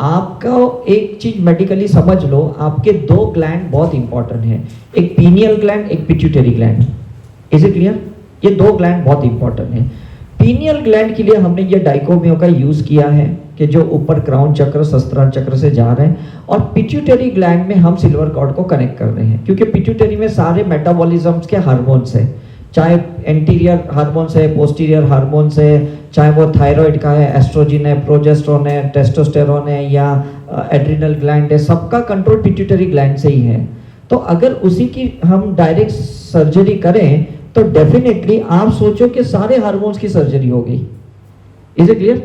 आपका एक चीज मेडिकली समझ लो, आपके दो ग्लैंड बहुत इंपॉर्टेंट है, एक पीनियल ग्लैंड, एक pituitary gland. Is it clear? ये दो ग्लैंड बहुत इंपॉर्टेंट है। पीनियल ग्लैंड के लिए हमने ये डाइकोमियो का यूज किया है कि जो ऊपर क्राउन चक्र सहस्त्रार चक्र से जा रहे हैं, और पिट्यूटरी ग्लैंड में हम सिल्वर कॉर्ड को कनेक्ट कर रहे हैं, क्योंकि पिट्यूटरी में सारे मेटाबॉलिज्म्स के हार्मोन्स है, चाहे एंटीरियर हार्मोन्स है, पोस्टीरियर हार्मोन्स है, चाहे वो थायराइड का है, एस्ट्रोजन है, प्रोजेस्टेरोन है, टेस्टोस्टेरोन है, या एड्रिनल ग्लैंड है, सबका कंट्रोल पिट्यूटरी ग्लैंड से ही है। तो अगर उसी की हम डायरेक्ट सर्जरी करें तो डेफिनेटली आप सोचो कि सारे हार्मोन्स की सर्जरी हो गई। Is it clear?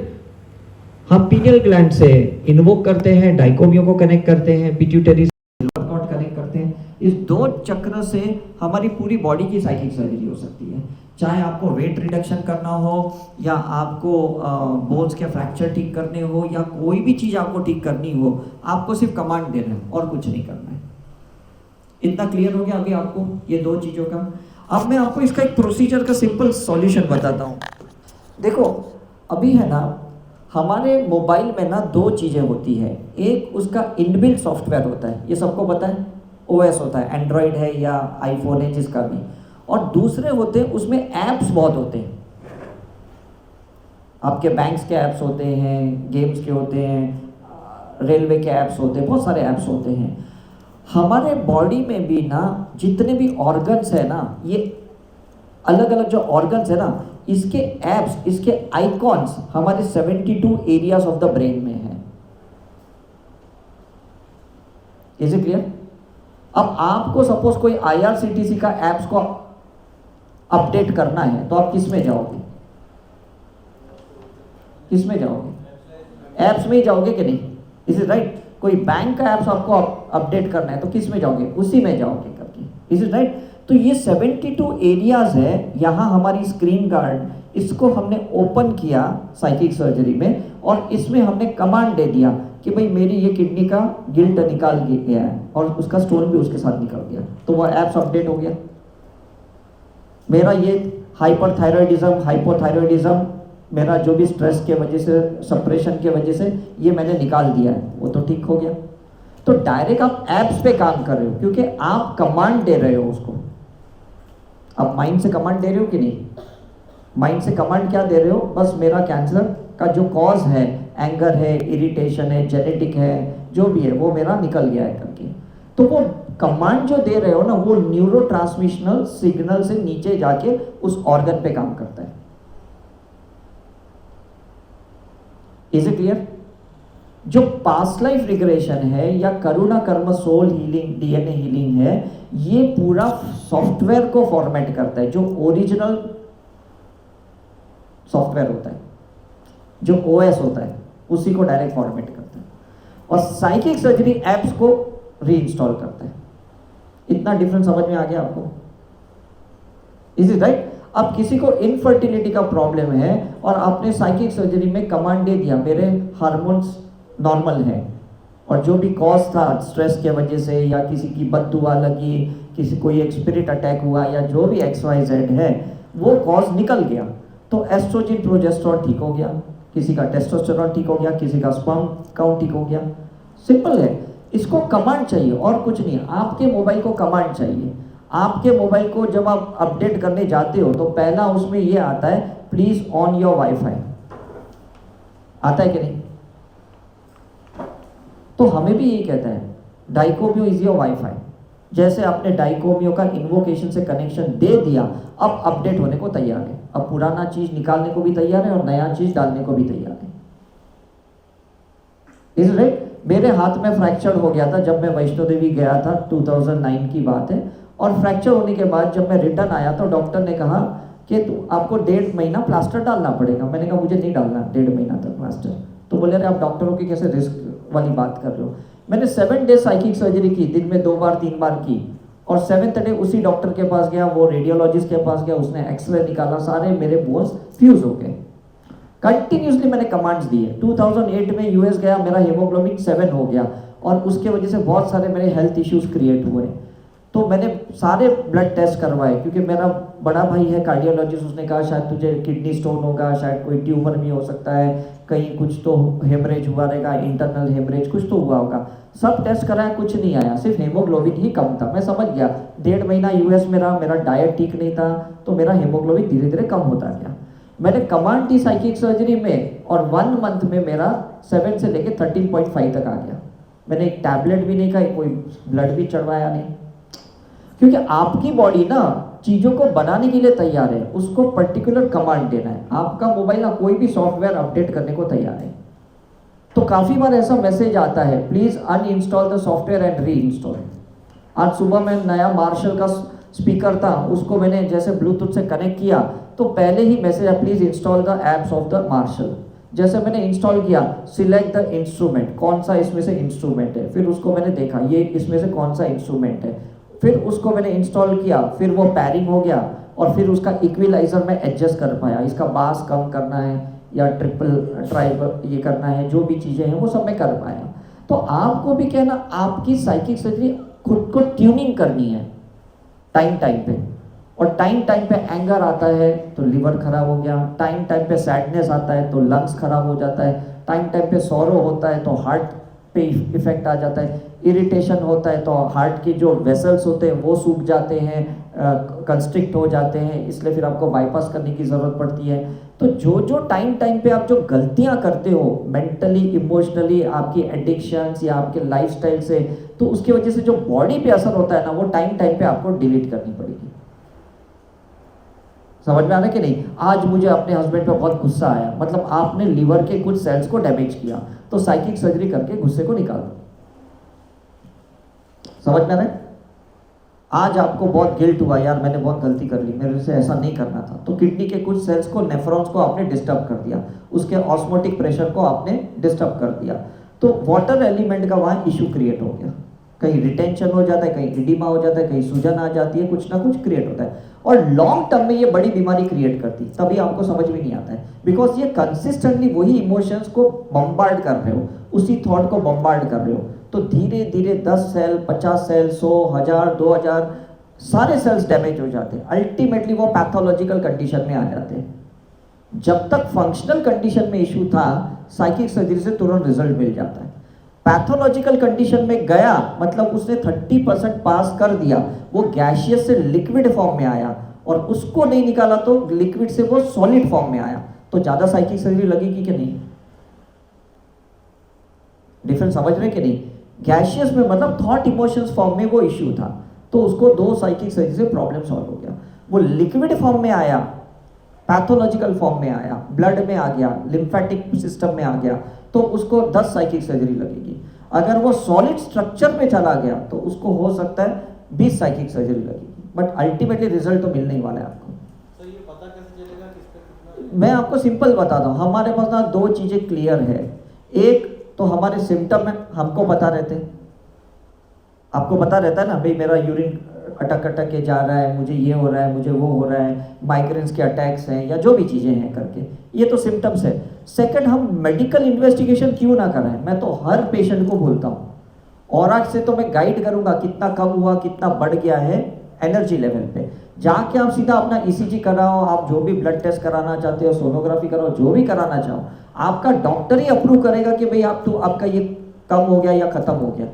हम पीनियल ग्लैंड से इन्वोक करते हैं, डाइकोमियो को कनेक्ट करते हैं, पिट्यूटरी से सिल्वर कॉर्ड कनेक्ट करते हैं। इस दो चक्र से हमारी पूरी बॉडी की साइकिक सर्जरी हो सकती है। चाहे आपको वेट रिडक्शन करना हो, या आपको बोन्स के फ्रैक्चर ठीक करने हो, या कोई भी चीज़ आपको ठीक करनी हो, आपको सिर्फ कमांड देना है और कुछ नहीं करना है। इतना क्लियर हो गया अभी आपको ये दो चीज़ों का? अब मैं आपको इसका एक प्रोसीजर का सिंपल सॉल्यूशन बताता हूँ। देखो, अभी है ना हमारे मोबाइल में ना दो चीज़ें होती है। एक उसका इनबिल्ट सॉफ्टवेयर होता है, ये सबको पता है, ओएस होता है, एंड्रॉयड है या आईफोन है जिसका भी, और दूसरे होते हैं उसमें ऐप्स बहुत होते हैं। आपके बैंक्स के ऐप्स होते हैं, गेम्स के होते हैं, रेलवे के ऐप्स होते हैं, बहुत सारे ऐप्स होते हैं। हमारे बॉडी में भी ना जितने भी ऑर्गन्स है ना, ये अलग अलग जो ऑर्गन्स है ना, इसके ऐप्स, इसके आइकॉन्स हमारे 72 एरियाज ऑफ द ब्रेन में है। Is it clear? अब आपको सपोज कोई आईआरसीटीसी का ऐप्स को अपडेट करना है तो आप किस में जाओगे? किस में जाओगे? ऐप्स में ही जाओगे कि नहीं? Is it right? कोई बैंक का ऐप्स आपको अपडेट करना है तो किस में जाओगे? उसी में जाओगे करके। Is it right? तो ये 72 एरियाज है, यहाँ हमारी स्क्रीन गार्ड, इसको हमने ओपन किया साइकिक सर्जरी में, और इसमें हमने कमांड दे दिया कि भाई मेरी ये किडनी का गिल्ट निकाल गया है, और उसका स्टोन भी उसके साथ निकल गया, तो वह ऐप्स अपडेट हो गया। मेरा ये हाइपरथायरॉयडिज्म, हाइपोथायरॉयडिज्म, मेरा जो भी स्ट्रेस के वजह से, सप्रेशन के वजह से ये मैंने निकाल दिया है, वो तो ठीक हो गया। तो डायरेक्ट आप ऐप्स पे काम कर रहे हो, क्योंकि आप कमांड दे रहे हो उसको। आप माइंड से कमांड दे रहे हो कि नहीं? माइंड से कमांड क्या दे रहे हो? बस मेरा कैंसर का जो कॉज है, एंगर है, इरिटेशन है, जेनेटिक है, जो भी है वो मेरा निकल गया है करके। तो वो कमांड जो दे रहे हो ना, वो न्यूरोट्रांसमिशनल सिग्नल से नीचे जाके उस ऑर्गन पे काम करता है। Is it clear? जो पास्ट लाइफ रिग्रेशन है या करुणा कर्म सोल हीलिंग, डीएनए हीलिंग है, ये पूरा सॉफ्टवेयर को फॉर्मेट करता है। जो ओरिजिनल सॉफ्टवेयर होता है, जो ओएस होता है, उसी को डायरेक्ट फॉर्मेट करता है, और साइकिक सर्जरी एप्स को रीइंस्टॉल करता है। इतना डिफरेंस समझ में आ गया आपको? Is it right? अब किसी को इनफर्टिलिटी का प्रॉब्लम है और आपने साइकिक सर्जरी में कमांड दे दिया मेरे हार्मोन्स नॉर्मल है, और जो भी कॉज था स्ट्रेस के वजह से, या किसी की बददुआ लगी, किसी को एक स्पिरिट अटैक हुआ, या जो भी XYZ है, वो कॉज निकल गया, तो एस्ट्रोजन प्रोजेस्टेरोन ठीक हो गया, किसी का टेस्टोस्टेरोन ठीक हो गया, किसी का स्पर्म काउंट ठीक हो गया। सिंपल है। इसको कमांड चाहिए और कुछ नहीं। आपके मोबाइल को कमांड चाहिए। आपके मोबाइल को जब आप अपडेट करने जाते हो तो पहला उसमें ये आता है, प्लीज ऑन योर वाईफाई। आता है कि नहीं? तो हमें भी यही कहता है, डाइकोमियो इज योर वाईफाई। जैसे आपने डाइकोमियो का इन्वोकेशन से कनेक्शन दे दिया, अब अपडेट होने को तैयार है, अब पुराना चीज निकालने को भी तैयार है और नया चीज डालने को भी तैयार है। Is right? मेरे हाथ में फ्रैक्चर हो गया था जब मैं वैष्णो देवी गया था, 2009 की बात है, और फ्रैक्चर होने के बाद जब मैं रिटर्न आया तो डॉक्टर ने कहा कि आपको 1.5 महीना प्लास्टर डालना पड़ेगा। मैंने कहा मुझे नहीं डालना 1.5 महीना तक प्लास्टर। तो बोले अरे आप डॉक्टरों की कैसे रिस्क वाली बात कर रहे हो। मैंने 7 डेज साइकिक सर्जरी की, दिन में 2 बार 3 बार की, और 7th डे उसी डॉक्टर के पास गया, वो रेडियोलॉजिस्ट के पास गया, उसने एक्सरे निकाला, सारे मेरे बोन्स फ्यूज हो गए। कंटिन्यूसली मैंने कमांड्स दिए। 2008 में यूएस गया, मेरा हीमोग्लोबिन 7 हो गया, और उसके वजह से बहुत सारे मेरे हेल्थ इश्यूज क्रिएट हुए। तो तो मैंने सारे ब्लड टेस्ट करवाए, क्योंकि मेरा बड़ा भाई है कार्डियोलॉजिस्ट, उसने कहा शायद तुझे किडनी स्टोन होगा, शायद कोई ट्यूमर भी हो सकता है, कहीं कुछ तो हेमरेज हुआ रहेगा, इंटरनल हेमरेज कुछ तो हुआ होगा। सब टेस्ट कराया, कुछ नहीं आया, सिर्फ हेमोग्लोबिन ही कम था। मैं समझ गया, 1.5 महीना यूएस में रहा, मेरा डाइट ठीक नहीं था, तो मेरा हेमोग्लोबिन धीरे धीरे कम होता गया। मैंने कमांड दी साइकिक सर्जरी में, और 1 मंथ में मेरा 7 से लेके 13.5 तक आ गया। मैंने एक टैबलेट भी नहीं खाई, कोई ब्लड भी चढ़वाया नहीं, क्योंकि आपकी बॉडी ना चीज़ों को बनाने के लिए तैयार है, उसको पर्टिकुलर कमांड देना है। आपका मोबाइल ना कोई भी सॉफ्टवेयर अपडेट करने को तैयार है, तो काफ़ी बार ऐसा मैसेज आता है, please uninstall the software and re install. आज सुबह में नया मार्शल का स्पीकर था, उसको मैंने जैसे ब्लूटूथ से कनेक्ट किया तो पहले ही मैसेज है, please install the apps of the marshal. जैसे मैंने इंस्टॉल किया, सिलेक्ट द इंस्ट्रूमेंट, कौन सा इसमें से इंस्ट्रूमेंट है, फिर उसको मैंने देखा ये इसमें से कौन सा इंस्ट्रूमेंट है, फिर उसको मैंने इंस्टॉल किया, फिर वो पैरिंग हो गया, और फिर उसका इक्विलाइजर में एडजस्ट कर पाया, इसका बास कम करना है या ट्रिपल ट्राइबल ये करना है, जो भी चीज़ें हैं वो सब मैं कर पाया। तो आपको भी क्या ना, आपकी साइकिक सर्जरी खुद को ट्यूनिंग करनी है टाइम टाइम पे, और टाइम टाइम पे एंगर आता है तो लिवर खराब हो गया, टाइम टाइम पे सैडनेस आता है तो लंग्स खराब हो जाता है, टाइम टाइम पे सौरो होता है तो हार्ट पे इफेक्ट आ जाता है, इरिटेशन होता है तो हार्ट की जो वेसल्स होते हैं वो सूख जाते हैं, कंस्ट्रिक्ट हो जाते हैं, इसलिए फिर आपको बाईपास करने की ज़रूरत पड़ती है। तो जो जो टाइम टाइम पे आप जो गलतियां करते हो मेंटली इमोशनली, आपकी एडिक्शंस या आपके लाइफस्टाइल से, तो उसकी वजह से जो बॉडी पे असर होता है ना, वो टाइम टाइम पे आपको डिलीट करनी पड़ेगी। समझ में आ रहा है कि नहीं? आज मुझे अपने हस्बैंड पे बहुत गुस्सा आया, मतलब आपने लीवर के कुछ सेल्स को डैमेज किया, तो साइकिक सर्जरी करके गुस्से को निकाल दो। समझ में आ रहा है? आज आपको बहुत गिल्ट हुआ, यार मैंने बहुत गलती कर ली, मेरे से ऐसा नहीं करना था, तो किडनी के कुछ सेल्स को, नेफ्रॉन्स को आपने डिस्टर्ब कर दिया, उसके ऑस्मोटिक प्रेशर को आपने डिस्टर्ब कर दिया, तो वाटर एलिमेंट का वहाँ इशू क्रिएट हो गया, कहीं रिटेंशन हो जाता है, कहीं इडिमा हो जाता है, कहीं सूजन आ जाती है, कुछ ना कुछ क्रिएट होता है, और लॉन्ग टर्म में ये बड़ी बीमारी क्रिएट करती है। तभी आपको समझ में नहीं आता है, बिकॉज ये कंसिस्टेंटली वही इमोशंस को बम्बार्ड कर रहे हो, उसी थॉट को बम्बार्ड कर रहे हो, तो धीरे धीरे 10 सेल, 50 सेल, 100, 1000, 2000 सारे सेल्स डैमेज हो जाते हैं, अल्टीमेटली वो पैथोलॉजिकल कंडीशन में आ जाते हैं। जब तक फंक्शनल कंडीशन में इशू था, साइकिक सर्जरी से तुरंत रिजल्ट मिल जाता है। पैथोलॉजिकल कंडीशन में गया, मतलब उसने 30% पास कर दिया, वो गैशियस से लिक्विड फॉर्म में आया, और उसको नहीं निकाला तो लिक्विड से वो सॉलिड फॉर्म में आया, तो ज्यादा साइकिक सर्जरी लगेगी कि नहीं? डिफरेंस समझ रहे कि नहीं? गैशियस में मतलब थॉट इमोशंस फॉर्म में वो इश्यू था, तो उसको 2 साइकिक सर्जरी से प्रॉब्लम सॉल्व हो गया। वो लिक्विड फॉर्म में आया, पैथोलॉजिकल फॉर्म में आया, ब्लड में आ गया, लिम्फेटिक सिस्टम में आ गया, तो उसको 10 साइकिक सर्जरी लगेगी। अगर वो सॉलिड स्ट्रक्चर में चला गया तो उसको हो सकता है 20 साइकिक सर्जरी लगेगी, बट अल्टीमेटली रिजल्ट तो मिलने ही वाला है आपको। तो ये पता कैसे चलेगा किसका कितना? मैं आपको सिंपल बताता हूँ, हमारे पास ना 2 चीजें क्लियर है। एक तो हमारे सिम्टम में हमको पता रहते हैं, आपको पता रहता है ना, भाई मेरा यूरिन अटक अटक के जा रहा है, मुझे ये हो रहा है, मुझे वो हो रहा है, माइग्रेन्स के अटैक्स हैं या जो भी चीज़ें हैं करके, ये तो सिम्टम्स है। सेकंड, हम मेडिकल इन्वेस्टिगेशन क्यों ना कराएं? मैं तो हर पेशेंट को बोलता हूँ, और आज से तो मैं गाइड करूँगा कितना कम हुआ, कितना बढ़ गया है एनर्जी लेवल पे। जाके आप सीधा अपना ईसीजी कराओ, आप जो भी ब्लड टेस्ट कराना चाहते हो, सोनोग्राफी कराओ, जो भी कराना चाहो, आपका डॉक्टर ही अप्रूव करेगा कि भाई आप तो आपका ये कम हो गया या खत्म हो गया,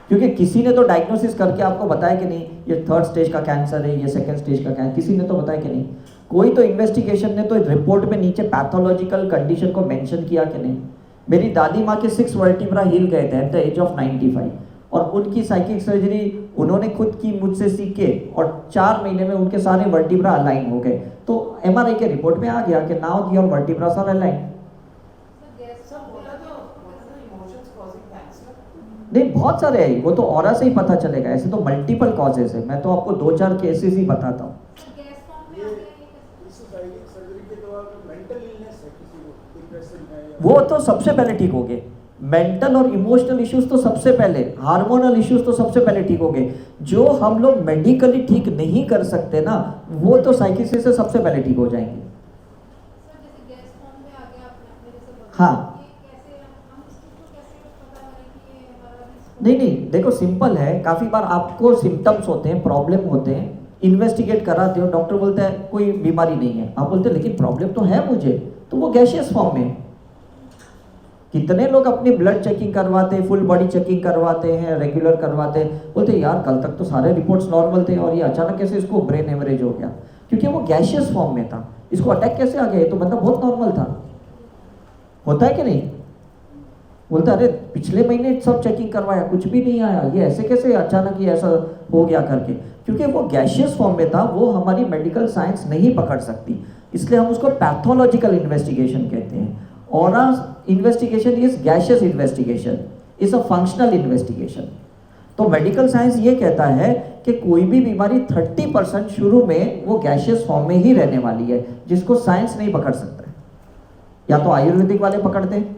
क्योंकि किसी ने तो डायग्नोसिस करके आपको बताया कि नहीं ये 3rd स्टेज का कैंसर है, ये 2nd स्टेज का कैंसर, किसी ने तो बताया कि नहीं? कोई तो इन्वेस्टिगेशन ने तो रिपोर्ट में नीचे पैथोलॉजिकल कंडीशन को मेंशन किया कि नहीं? मेरी दादी माँ के 6 वर्टिब्रा हिल गए थे एट द एज ऑफ 95, और उनकी साइकिक सर्जरी उन्होंने खुद की, मुझसे सीख के, और 4 महीने में उनके सारे वर्टिब्रा अलाइन हो गए। तो एमआरआई के रिपोर्ट में आ गया कि now your vertebras are align. नहीं, बहुत सारे हैं, वो तो ऑरा से ही पता चलेगा, ऐसे तो मल्टीपल कॉजेज है, मैं तो आपको 2-4 केसेस ही बताता हूँ। वो तो सबसे पहले ठीक हो गए, मेंटल और इमोशनल इश्यूज तो सबसे पहले, हार्मोनल इश्यूज तो सबसे पहले ठीक हो गए। जो हम लोग मेडिकली ठीक नहीं कर सकते ना, वो तो साइकियाट्रिस्ट से सबसे पहले ठीक हो जाएंगे। हाँ, नहीं नहीं, देखो सिंपल है, काफ़ी बार आपको सिम्टम्स होते हैं, प्रॉब्लम होते हैं, इन्वेस्टिगेट कराते हो, डॉक्टर बोलता है कोई बीमारी नहीं है, आप बोलते हैं लेकिन प्रॉब्लम तो है मुझे, तो वो गैशियस फॉर्म में है। कितने लोग अपनी ब्लड चेकिंग करवाते हैं, फुल बॉडी चेकिंग करवाते हैं, रेगुलर करवाते हैं, बोलते हैं यार कल तक तो सारे रिपोर्ट्स नॉर्मल थे और ये अचानक कैसे इसको ब्रेन हेमरेज हो गया, क्योंकि वो गैशियस फॉर्म में था, इसको अटैक कैसे आ गया, ये तो बंदा बहुत नॉर्मल था। होता है कि नहीं? बोलता अरे पिछले महीने सब चेकिंग करवाया कुछ भी नहीं आया, ये ऐसे कैसे अचानक ये ऐसा हो गया करके, क्योंकि वो गैशियस फॉर्म में था, वो हमारी मेडिकल साइंस नहीं पकड़ सकती, इसलिए हम उसको पैथोलॉजिकल इन्वेस्टिगेशन कहते हैं। Aura investigation is gaseous investigation, is a functional investigation. तो मेडिकल साइंस ये कहता है कि कोई भी बीमारी 30% शुरू में वो गैशियस फॉर्म में ही रहने वाली है, जिसको साइंस नहीं पकड़ सकता है। या तो आयुर्वेदिक वाले पकड़ते हैं,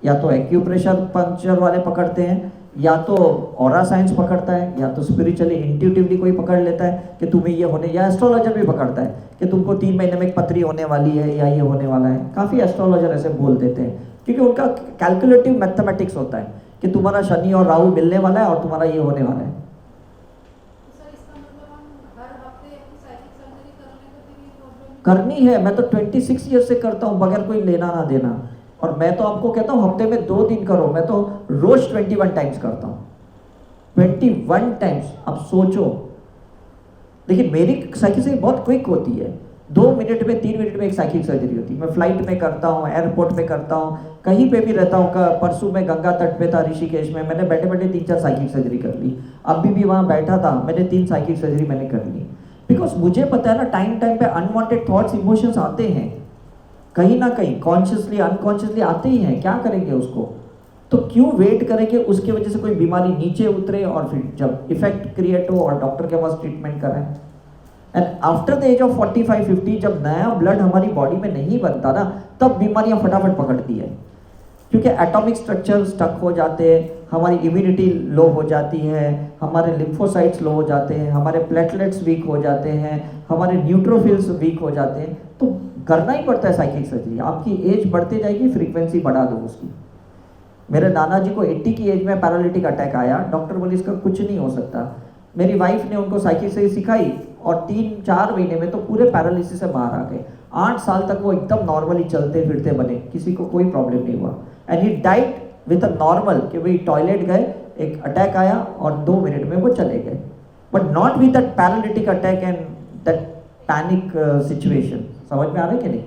या तो एक्यूप्रेशर पंक्चर वाले पकड़ते हैं, या तो ऑरा साइंस पकड़ता है, या तो स्पिरिचुअली इंट्यूटिवली कोई पकड़ लेता है कि तुम्हें ये होने, या एस्ट्रोलॉजर भी पकड़ता है कि तुमको 3 महीने में एक पथरी होने वाली है या ये होने वाला है। काफ़ी एस्ट्रोलॉजर ऐसे बोल देते हैं, क्योंकि उनका कैलकुलेटिव मैथमेटिक्स होता है कि तुम्हारा शनि और राहु मिलने वाला है और तुम्हारा ये होने वाला है। करनी है, मैं तो 26 ईयर से करता हूँ बगैर कोई लेना ना देना, और मैं तो आपको कहता हूँ हफ्ते में 2 दिन करो, मैं तो रोज 21 टाइम्स करता हूँ, 21 टाइम्स। आप सोचो, देखिए मेरी साइकिल सर्जरी बहुत क्विक होती है, 2 मिनट में 3 मिनट में एक साइकिल सर्जरी होती है। मैं फ्लाइट में करता हूँ, एयरपोर्ट में करता हूँ, कहीं पे भी रहता हूँ। परसों में गंगा तट पे था ऋषिकेश में, मैंने बैठे बैठे 3-4 साइकिल सर्जरी कर ली। अभी भी वहाँ बैठा था, मैंने 3 साइकिल सर्जरी मैंने कर ली, बिकॉज मुझे पता है ना टाइम टाइम पे अनवांटेड थॉट्स इमोशंस आते हैं, कहीं ना कहीं कॉन्शियसली अनकॉन्शियसली आते ही हैं, क्या करेंगे उसको, तो क्यों वेट करेंगे उसकी वजह से कोई बीमारी नीचे उतरे और फिर जब इफेक्ट क्रिएट हो और डॉक्टर के पास ट्रीटमेंट करें। And after the age of 45-50 जब नया ब्लड हमारी बॉडी में नहीं बनता ना, तब बीमारियां फटाफट पकड़ती है, क्योंकि एटॉमिक स्ट्रक्चर स्टक हो जाते हैं, हमारी इम्यूनिटी लो हो जाती है, हमारे लिम्फोसाइट्स लो हो जाते हैं, हमारे प्लेटलेट्स वीक हो जाते हैं, हमारे न्यूट्रोफिल्स वीक हो जाते हैं, तो करना ही पड़ता है साइकिल सर्जरी। आपकी एज बढ़ते जाएगी, फ्रीक्वेंसी बढ़ा दो उसकी। मेरे नाना जी को 80 की एज में पैरालिटिक अटैक आया, डॉक्टर बोले इसका कुछ नहीं हो सकता। मेरी वाइफ ने उनको साइकिल सर्जरी सिखाई और 3-4 महीने में तो पूरे पैरालिसिस से बाहर आ गए। 8 साल तक वो एकदम नॉर्मली चलते फिरते बने, किसी को कोई प्रॉब्लम नहीं हुआ। And he died with a normal, कि भाई टॉयलेट गए, एक अटैक आया और 2 मिनट में वो चले गए, but not with that paralytic attack and that panic situation. समझ में आ रहा है कि नहीं?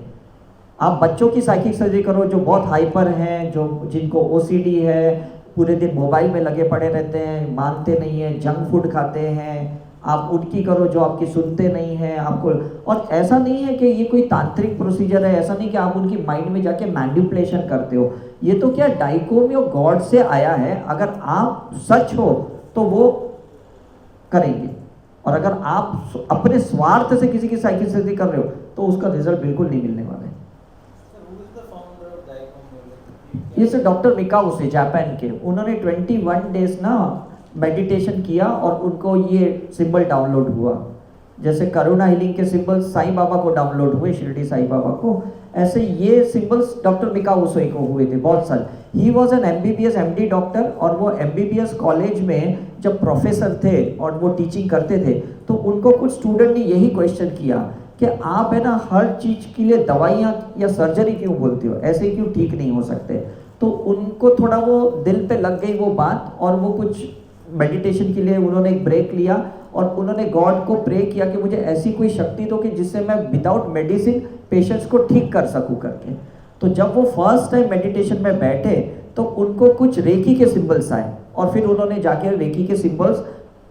आप बच्चों की साइकिल सर्जरी करो जो बहुत हाइपर हैं, जो जिनको OCD है, पूरे दिन मोबाइल में लगे पड़े रहते हैं, मानते नहीं हैं, जंक फूड खाते हैं, आप उनकी करो जो आपकी सुनते नहीं हैं आपको। और ऐसा नहीं है कि ये कोई तांत्रिक प्रोसीजर है, ऐसा नहीं कि आप उनकी माइंड में जाके मैनिपुलेशन करते हो, ये तो क्या डाइकोमी ऑफ गॉड से आया है। अगर आप सच हो तो वो करेंगे, और अगर आप अपने स्वार्थ से किसी की साइकिल सर्जरी कर रहे हो तो उसका रिजल्ट बिल्कुल नहीं मिलने वाला है। ये से डॉक्टर मिकाओ से जापान के, उन्होंने 21 डेज ना मेडिटेशन किया और उनको ये सिंबल डाउनलोड हुआ, जैसे करुणा हीलिंग के सिंबल्स साईं बाबा को डाउनलोड हुए, शिरडी साईं बाबा को, ऐसे ये सिंबल्स डॉक्टर मिकाओ सोई को हुए थे बहुत साल। He was an MBBS MD doctor, और वो MBBS कॉलेज में जब प्रोफेसर थे और वो टीचिंग करते थे, तो उनको कुछ स्टूडेंट ने यही क्वेश्चन किया कि आप है ना हर चीज़ के लिए दवाइयाँ या सर्जरी क्यों बोलते हो, ऐसे क्यों ठीक नहीं हो सकते। तो उनको थोड़ा वो दिल पे लग गई वो बात, और वो कुछ मेडिटेशन के लिए उन्होंने एक ब्रेक लिया और उन्होंने गॉड को प्रे किया कि मुझे ऐसी कोई शक्ति दो कि जिससे मैं विदाउट मेडिसिन पेशेंट्स को ठीक कर सकूं करके। तो जब वो फर्स्ट टाइम मेडिटेशन में बैठे तो उनको कुछ रेकी के सिंबल्स आए, और फिर उन्होंने जाके रेकी के सिंबल्स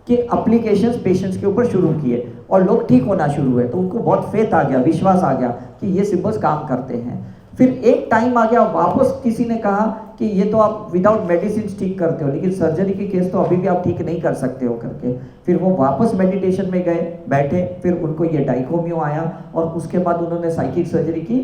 के एप्लीकेशंस पेशेंट्स के ऊपर शुरू किए और लोग ठीक होना शुरू हुए। तो उनको बहुत फेथ आ गया, विश्वास आ गया कि ये सिंबल्स काम करते हैं। फिर एक टाइम आ गया, वापस किसी ने कहा कि ये तो आप विदाउट मेडिसिन ठीक करते हो, लेकिन सर्जरी के केस तो अभी भी आप ठीक नहीं कर सकते हो करके। फिर वो वापस मेडिटेशन में गए, बैठे, फिर उनको ये डाइकोमियो आया, और उसके बाद उन्होंने साइकिल सर्जरी की,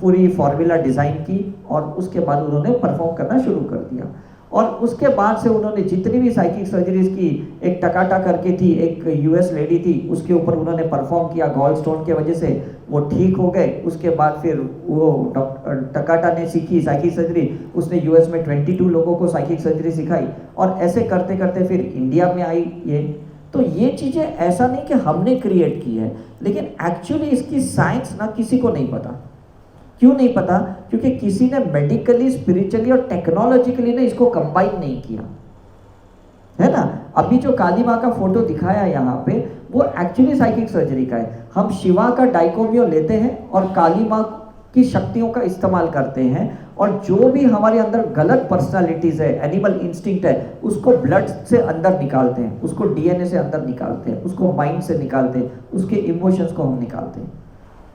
पूरी फॉर्मूला डिज़ाइन की, और उसके बाद उन्होंने परफॉर्म करना शुरू कर दिया। और उसके बाद से उन्होंने जितनी भी साइकिक सर्जरीज की, एक टकाटा करके थी, एक यूएस लेडी थी, उसके ऊपर उन्होंने परफॉर्म किया, गॉल स्टोन के वजह से वो ठीक हो गए। उसके बाद फिर वो टकाटा ने सीखी साइकिक सर्जरी, उसने यूएस में 22 लोगों को साइकिक सर्जरी सिखाई, और ऐसे करते करते फिर इंडिया में आई ये। तो ये चीज़ें ऐसा नहीं कि हमने क्रिएट की है, लेकिन एक्चुअली इसकी साइंस ना किसी को नहीं पता। क्यों नहीं पता? क्योंकि किसी ने मेडिकली, स्पिरिचुअली और टेक्नोलॉजिकली ने इसको कंबाइन नहीं किया, है ना। अभी जो काली माँ का फोटो दिखाया यहाँ पे, वो एक्चुअली साइकिक सर्जरी का है। हम शिवा का डाइकोमियो लेते हैं और काली माँ की शक्तियों का इस्तेमाल करते हैं, और जो भी हमारे अंदर गलत पर्सनालिटीज है, एनिमल इंस्टिंक्ट है, उसको ब्लड से अंदर निकालते हैं, उसको डीएनए से अंदर निकालते हैं, उसको माइंड से निकालते हैं, उसके इमोशंस को हम निकालते हैं।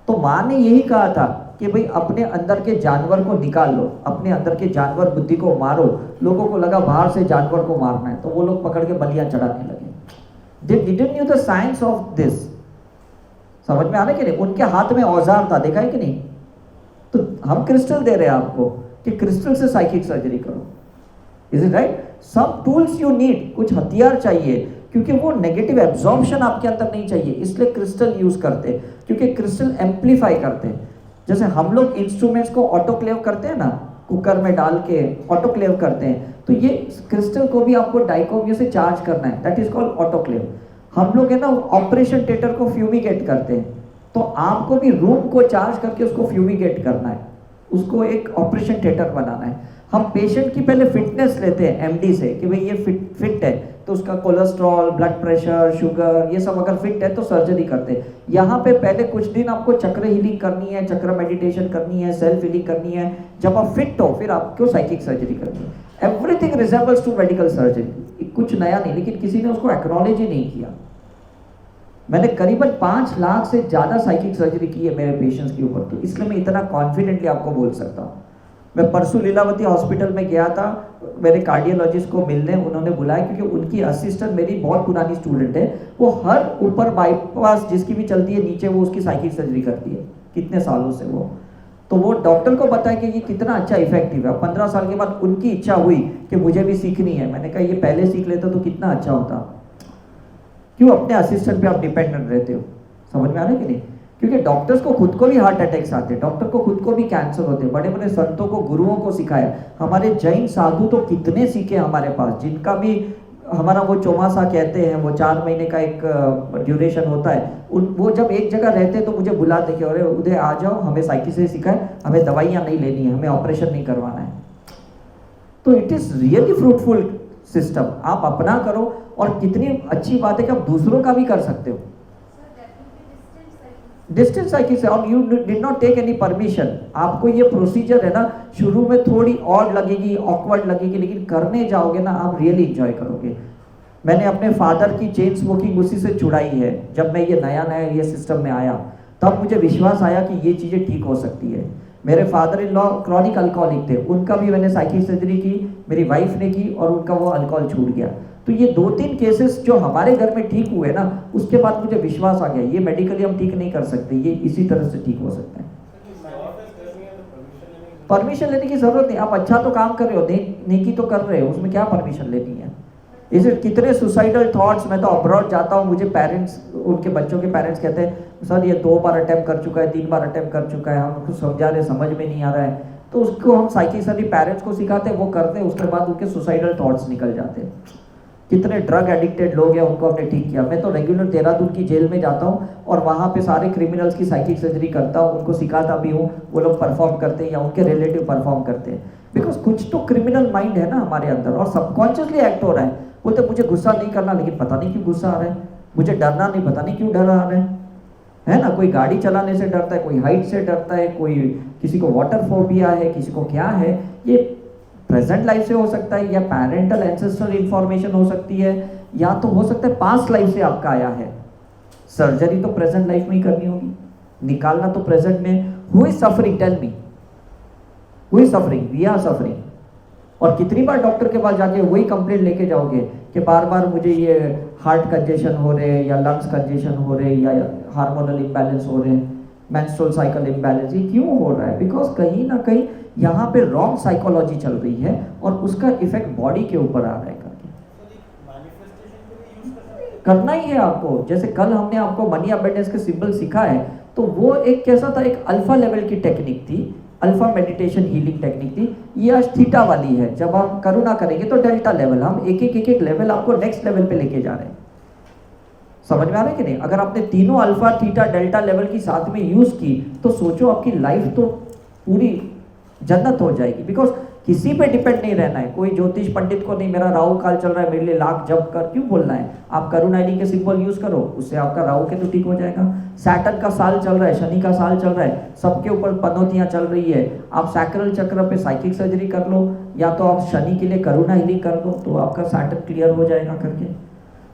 तो माँ ने यही कहा था कि भाई अपने अंदर के जानवर को निकाल लो, अपने अंदर के जानवर बुद्धि को मारो। लोगों को लगा बाहर से जानवर को मारना है, तो वो लोग पकड़ के बलियां चढ़ाने लगे। They didn't know the science of this। समझ में आ रहा है कि नहीं? उनके हाथ में औजार था, देखा है कि नहीं? तो हम क्रिस्टल दे रहे हैं आपको कि क्रिस्टल से साइकिक सर्जरी करो। Is it right? Some tools you need, कुछ हथियार चाहिए, क्योंकि वो नेगेटिव एब्जॉर्प्शन आपके अंदर नहीं चाहिए, इसलिए क्रिस्टल यूज करते हैं, क्योंकि क्रिस्टल एम्पलीफाई करते हैं। जैसे हम लोग इंस्ट्रूमेंट्स को ऑटोक्लेव करते हैं ना, कुकर में डाल के ऑटोक्लेव करते हैं, तो ये क्रिस्टल को भी आपको डाइकोमियो से चार्ज करना है, दैट इज कॉल्ड ऑटोक्लेव। हम लोग है ना ऑपरेशन थिएटर को फ्यूमिगेट करते हैं, तो आपको भी रूम को चार्ज करके उसको फ्यूमिगेट करना है, उसको एक ऑपरेशन थिएटर बनाना है। हम पेशेंट की पहले फिटनेस लेते हैं एमडी से कि भाई ये फिट है, तो उसका कोलेस्ट्रॉल, ब्लड प्रेशर, शुगर, ये सब अगर फिट है तो सर्जरी करते हैं। यहाँ पे पहले कुछ दिन आपको चक्र हीलिंग करनी है, चक्र मेडिटेशन करनी है, सेल्फ हीलिंग करनी है। जब आप फिट हो फिर आपको साइकिक सर्जरी करनी है। Everything resembles to medical surgery, कुछ नया नहीं, लेकिन किसी ने उसको एक्नॉलेज ही नहीं किया। मैंने करीबन 5 लाख से ज़्यादा साइकिक सर्जरी की है मेरे पेशेंट्स के ऊपर, तो इसलिए मैं इतना कॉन्फिडेंटली आपको बोल सकता हूँ। मैं परसों लीलावती हॉस्पिटल में गया था मेरे कार्डियोलॉजिस्ट को मिलने, उन्होंने बुलाया क्योंकि उनकी असिस्टेंट मेरी बहुत पुरानी स्टूडेंट है, वो हर ऊपर बाईपास जिसकी भी चलती है नीचे वो उसकी साइकिक सर्जरी करती है कितने सालों से वो। तो वो डॉक्टर को बताया कि ये कितना अच्छा इफेक्टिव है। 15 साल के बाद उनकी इच्छा हुई कि मुझे भी सीखनी है। मैंने कहा ये पहले सीख लेते तो कितना अच्छा होता। क्यों अपने असिस्टेंट पे आप डिपेंडेंट रहते हो? समझ में आ रहा है कि नहीं? क्योंकि डॉक्टर्स को खुद को भी हार्ट अटैक्स आते हैं, डॉक्टर को खुद को भी कैंसर होते हैं। बड़े बड़े संतों को, गुरुओं को सिखाया। हमारे जैन साधु तो कितने सीखे हमारे पास, जिनका भी हमारा वो चौमासा कहते हैं, वो 4 महीने का एक ड्यूरेशन होता है। वो जब एक जगह रहते हैं तो मुझे बुलाते कि अरे उधर आ जाओ, हमें साइकिल से सिखाए, हमें दवाइयाँ नहीं लेनी है, हमें ऑपरेशन नहीं करवाना है। तो it is really fruitful system. आप अपना करो, और कितनी अच्छी बात है कि आप दूसरों का भी कर सकते हो। डिस्टेंस साइकिल से, और you did not take any permission. आपको ये प्रोसीजर है ना, शुरू में थोड़ी ऑड लगेगी, ऑकवर्ड लगेगी, लेकिन करने जाओगे ना आप रियली एंजॉय करोगे। मैंने अपने फादर की चेन स्मोकिंग उसी से छुड़ाई है। जब मैं ये नया ये सिस्टम में आया तब मुझे विश्वास आया कि ये चीज़ें ठीक हो सकती है। मेरे father in law chronic alcoholic थे, उनका भी मैंने साइकिल सर्जरी की, मेरी वाइफ ने की, और उनका वो अल्कोहल छूट गया। तो ये 2-3 केसेस जो हमारे घर में ठीक हुए ना, उसके बाद मुझे विश्वास आ गया ये मेडिकली हम ठीक नहीं कर सकते, ये इसी तरह से ठीक हो सकता है। परमिशन लेने की जरूरत नहीं। आप अच्छा तो काम कर रहे हो, नेकी तो कर रहे हो, उसमें क्या परमिशन लेनी है? इसे कितने सुसाइडल थॉट्स, मैं तो अब्रॉड जाता हूँ, मुझे पेरेंट्स, उनके बच्चों के पेरेंट्स कहते हैं सर ये 2 बार अटेम्प्ट कर चुका है, 3 बार अटेम्प्ट कर चुका है, हम उसको समझा रहे, समझ में नहीं आ रहा है। तो उसको हम साइकिल पेरेंट्स को सिखाते हैं, वो करते हैं, उसके बाद उनके सुसाइडल थॉट्स निकल जाते हैं। कितने ड्रग एडिक्टेड लोग हैं, उनको हमने ठीक किया। मैं तो रेगुलर देहरादून की जेल में जाता हूँ और वहाँ पे सारे क्रिमिनल्स की साइकिक सर्जरी करता हूँ, उनको सिखाता भी हूँ, वो लोग परफॉर्म करते हैं या उनके रिलेटिव परफॉर्म करते हैं। बिकॉज कुछ तो क्रिमिनल माइंड है ना हमारे अंदर, और सबकॉन्शियसली एक्ट हो रहा है। बोलते मुझे गुस्सा नहीं करना, लेकिन पता नहीं क्यों गुस्सा आ रहा है, मुझे डरना नहीं, पता नहीं क्यों डर आ रहा है ना। कोई गाड़ी चलाने से डरता है, कोई हाइट से डरता है, कोई किसी को वाटर फोबिया है, किसी को क्या है। ये प्रेजेंट लाइफ से हो सकता है, या पेरेंटल एंसेस्ट्रल इंफॉर्मेशन हो सकती है, या तो हो सकता है पास्ट लाइफ से आपका आया है। सर्जरी तो प्रेजेंट लाइफ में ही करनी होगी, निकालना तो प्रेजेंट में। Who is suffering? Tell me, who is suffering? We are suffering. और कितनी बार डॉक्टर के पास जाके वही कंप्लेंट लेके जाओगे कि बार बार मुझे ये हार्ट कंजेशन हो रहे, या लंग्स कंजेशन हो रहे, या हार्मोनल इम्बैलेंस हो रहे, मेंस्ट्रुअल साइकिल इम्बैलेंस। ये क्यों हो रहा है? बिकॉज कहीं ना कहीं यहाँ पे रॉन्ग साइकोलॉजी चल रही है और उसका इफेक्ट बॉडी के ऊपर आ रहा है करके। मैनिफेस्टेशन के लिए यूज कर सकते हैं। करना ही है आपको। जैसे कल हमने आपको मनी अबेंडेंस के सिंबल सिखा है, तो वो एक कैसा था, एक अल्फा लेवल की टेक्निक थी, अल्फा मेडिटेशन हीलिंग टेक्निक थी। ये आज थीटा वाली है। जब आप करुणा करेंगे तो डेल्टा लेवल, हम एक एक लेवल आपको नेक्स्ट लेवल पे लेके जा रहे हैं। समझ में आ रहा है कि नहीं? अगर आपने तीनों अल्फा थीटा डेल्टा लेवल की साथ में यूज की तो सोचो आपकी लाइफ तो पूरी जन्नत हो जाएगी। बिकॉज किसी पे डिपेंड नहीं रहना है, कोई ज्योतिष पंडित को नहीं मेरा राहु काल चल रहा है मेरे लिए लाख जप कर क्यों बोलना है। आप करुणा हीलिंग के सिंबल यूज करो, उससे आपका राहु के तो ठीक हो जाएगा। सैटर्न का साल चल रहा है, शनि का साल चल रहा है, सबके ऊपर पनौतियां चल रही है, आप सैक्रल चक्र पे साइकिक सर्जरी कर लो, या तो आप शनि के लिए करुणा हीलिंग कर दो, तो आपका सैटर्न क्लियर हो जाएगा करके।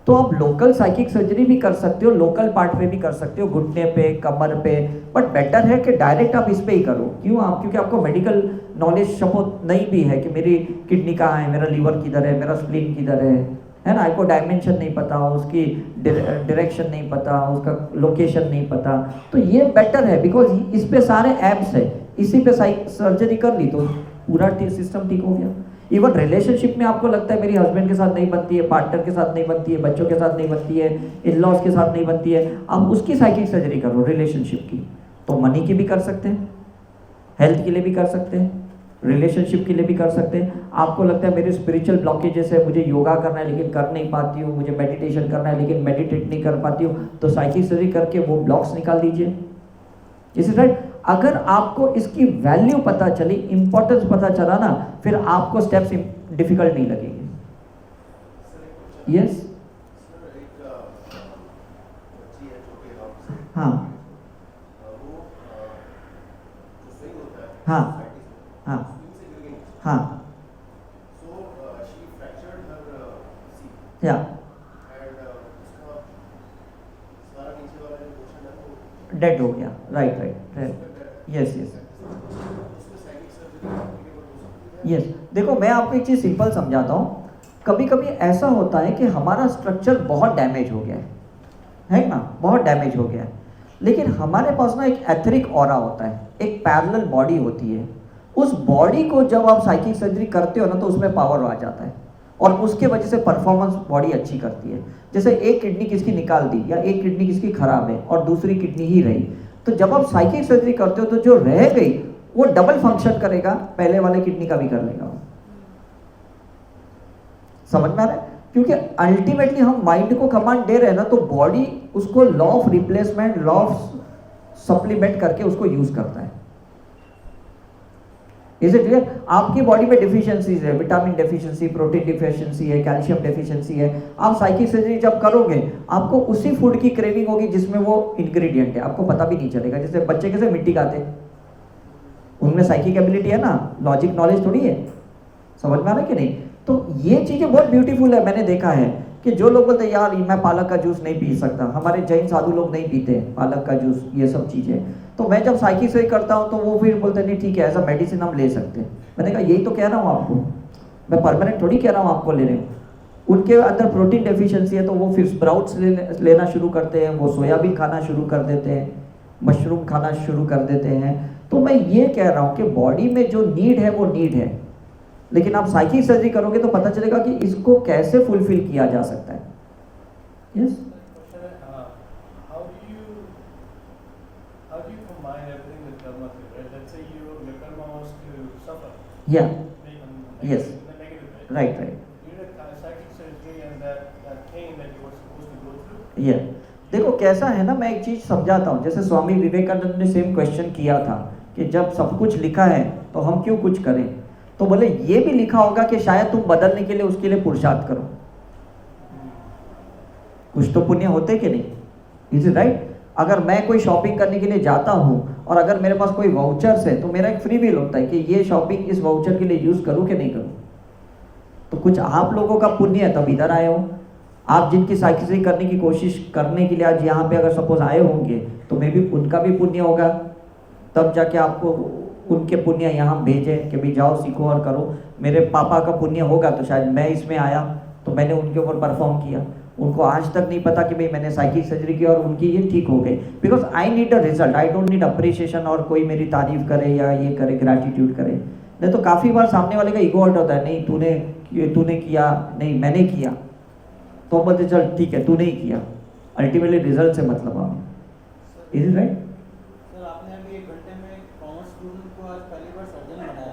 तो आप लोकल साइकिक सर्जरी भी कर सकते हो, लोकल पार्ट पे भी कर सकते हो, घुटने पे, कमर पे, बट बेटर है कि डायरेक्ट आप इस पे ही करो। क्यों? आप क्योंकि आपको मेडिकल नॉलेज सपोज नहीं भी है कि मेरी किडनी कहाँ है, मेरा लीवर किधर है, मेरा स्प्लीन किधर है ना। आपको डायमेंशन नहीं पता, उसकी डायरेक्शन नहीं पता, उसका लोकेशन नहीं पता, तो ये बेटर है बिकॉज इस पे सारे एप्स है, इसी पे सर्जरी कर ली तो पूरा सिस्टम ठीक हो गया। इवन रिलेशनशिप में आपको लगता है मेरी हस्बैंड के साथ नहीं बनती है, पार्टनर के साथ नहीं बनती है, बच्चों के साथ नहीं बनती है, इन लॉज के साथ नहीं बनती है, आप उसकी साइकिक सर्जरी करो रिलेशनशिप की। तो मनी की भी कर सकते हैं, हेल्थ के लिए भी कर सकते हैं, रिलेशनशिप के लिए भी कर सकते हैं। आपको लगता है मेरे स्पिरिचुअल ब्लॉकेजेस है, मुझे योगा करना है लेकिन कर नहीं पाती हूँ, मुझे मेडिटेशन करना है लेकिन मेडिटेट नहीं कर पाती हूँ, तो साइकिक सर्जरी करके वो ब्लॉक्स निकाल दीजिए। Is right? अगर आपको इसकी वैल्यू पता चली, इंपॉर्टेंस पता चला ना, फिर आपको स्टेप्स डिफिकल्ट नहीं लगेंगे। यस, हाँ हाँ हाँ हाँ, या डेड हो गया, right right, yes yes yes. देखो मैं आपको एक चीज़ सिंपल समझाता हूँ। कभी कभी ऐसा होता है कि हमारा स्ट्रक्चर बहुत डैमेज हो गया है ना, बहुत डैमेज हो गया है, लेकिन हमारे पास ना एक एथरिक ऑरा होता है, एक पैरेलल बॉडी होती है। उस बॉडी को जब आप साइकिक सर्जरी करते हो ना तो उसमें पावर आ जाता है और उसके वजह से परफॉर्मेंस बॉडी अच्छी करती है। जैसे एक किडनी किसकी निकाल दी या एक किडनी किसकी खराब है और दूसरी किडनी ही रही, तो जब आप साइकिक सर्जरी करते हो तो जो रह गई वो डबल फंक्शन करेगा, पहले वाले किडनी का भी कर लेगा। समझ में आ रहा है? क्योंकि अल्टीमेटली हम माइंड को कमांड दे रहे हैं ना, तो बॉडी उसको law of replacement, law of supplement करके उसको यूज करता है। Is it clear? आपकी बॉडी में डिफिशियंसीज है, विटामिन डेफिशिएंसी, प्रोटीन डिफिशियंसी है, कैल्शियम डेफिशिएंसी है। आप साइकिक सर्जरी जब करोगे आपको उसी फूड की क्रेविंग होगी जिसमें वो इंग्रेडिएंट है, आपको पता भी नहीं चलेगा। जैसे बच्चे कैसे मिट्टी खाते हैं, उनमें साइकिक एबिलिटी है ना, लॉजिक नॉलेज थोड़ी है। समझ में आ रहा है कि नहीं? तो ये चीजें बहुत ब्यूटीफुल है। मैंने देखा है कि जो लोग बोलते हैं यार मैं पालक का जूस नहीं पी सकता, हमारे जैन साधु लोग नहीं पीते पालक का जूस, ये सब चीजें, तो मैं जब साइकिक सर्जरी करता हूँ तो वो फिर बोलते हैं नहीं ठीक है, ऐसा मेडिसिन हम ले सकते हैं। मैंने कहा यही तो कह रहा हूँ आपको, मैं परमानेंट थोड़ी कह रहा हूँ आपको लेने। उनके अंदर प्रोटीन डेफिशिएंसी है तो वो फिर स्प्राउट्स लेना शुरू करते हैं, वो सोयाबीन खाना शुरू कर देते हैं, मशरूम खाना शुरू कर देते हैं। तो मैं ये कह रहा हूँ कि बॉडी में जो नीड है वो नीड है, लेकिन आप साइकिक सर्जरी करोगे तो पता चलेगा कि इसको कैसे फुलफिल किया जा सकता है। यस, या यस, राइट राइट, या देखो कैसा है ना, मैं एक चीज समझाता हूँ। जैसे स्वामी विवेकानंद ने सेम क्वेश्चन किया था कि जब सब कुछ लिखा है तो हम क्यों कुछ करें, तो बोले ये भी लिखा होगा कि शायद तुम बदलने के लिए उसके लिए पुरुषार्थ करो, कुछ तो पुण्य होते कि नहीं। Is it right? अगर मैं कोई शॉपिंग करने के लिए जाता हूँ और अगर मेरे पास कोई वाउचर्स है तो मेरा एक फ्री विल होता है कि ये शॉपिंग इस वाउचर के लिए यूज करूँ कि नहीं करूँ। तो कुछ आप लोगों का पुण्य है तब इधर आए हो। आप जिनकी साइकिक सर्जरी करने की कोशिश करने के लिए आज यहाँ पे अगर सपोज आए होंगे तो मे भी उनका भी पुण्य होगा, तब जाके आपको उनके पुण्य यहाँ भेजे कि भाई जाओ सीखो और करो। मेरे पापा का पुण्य होगा तो शायद मैं इसमें आया तो मैंने उनके ऊपर परफॉर्म किया, उनको आज तक नहीं पता कि भाई मैंने साइकिक सर्जरी की और उनकी ये ठीक हो गई, because I need a result, I don't need appreciation और कोई मेरी तारीफ करे या ये करे, ग्रैटिट्यूड करे। नहीं तो काफ़ी बार सामने वाले का ईगो हर्ट होता है, नहीं तूने किया, नहीं मैंने किया, तो हम बोलते चल ठीक है तूने ही किया, अल्टीमेटली रिजल्ट से मतलब हमें। Is it right? सर आपने अभी 1 घंटे में कॉमर्स स्टूडेंट को आज पहली बार सर्जन बनाया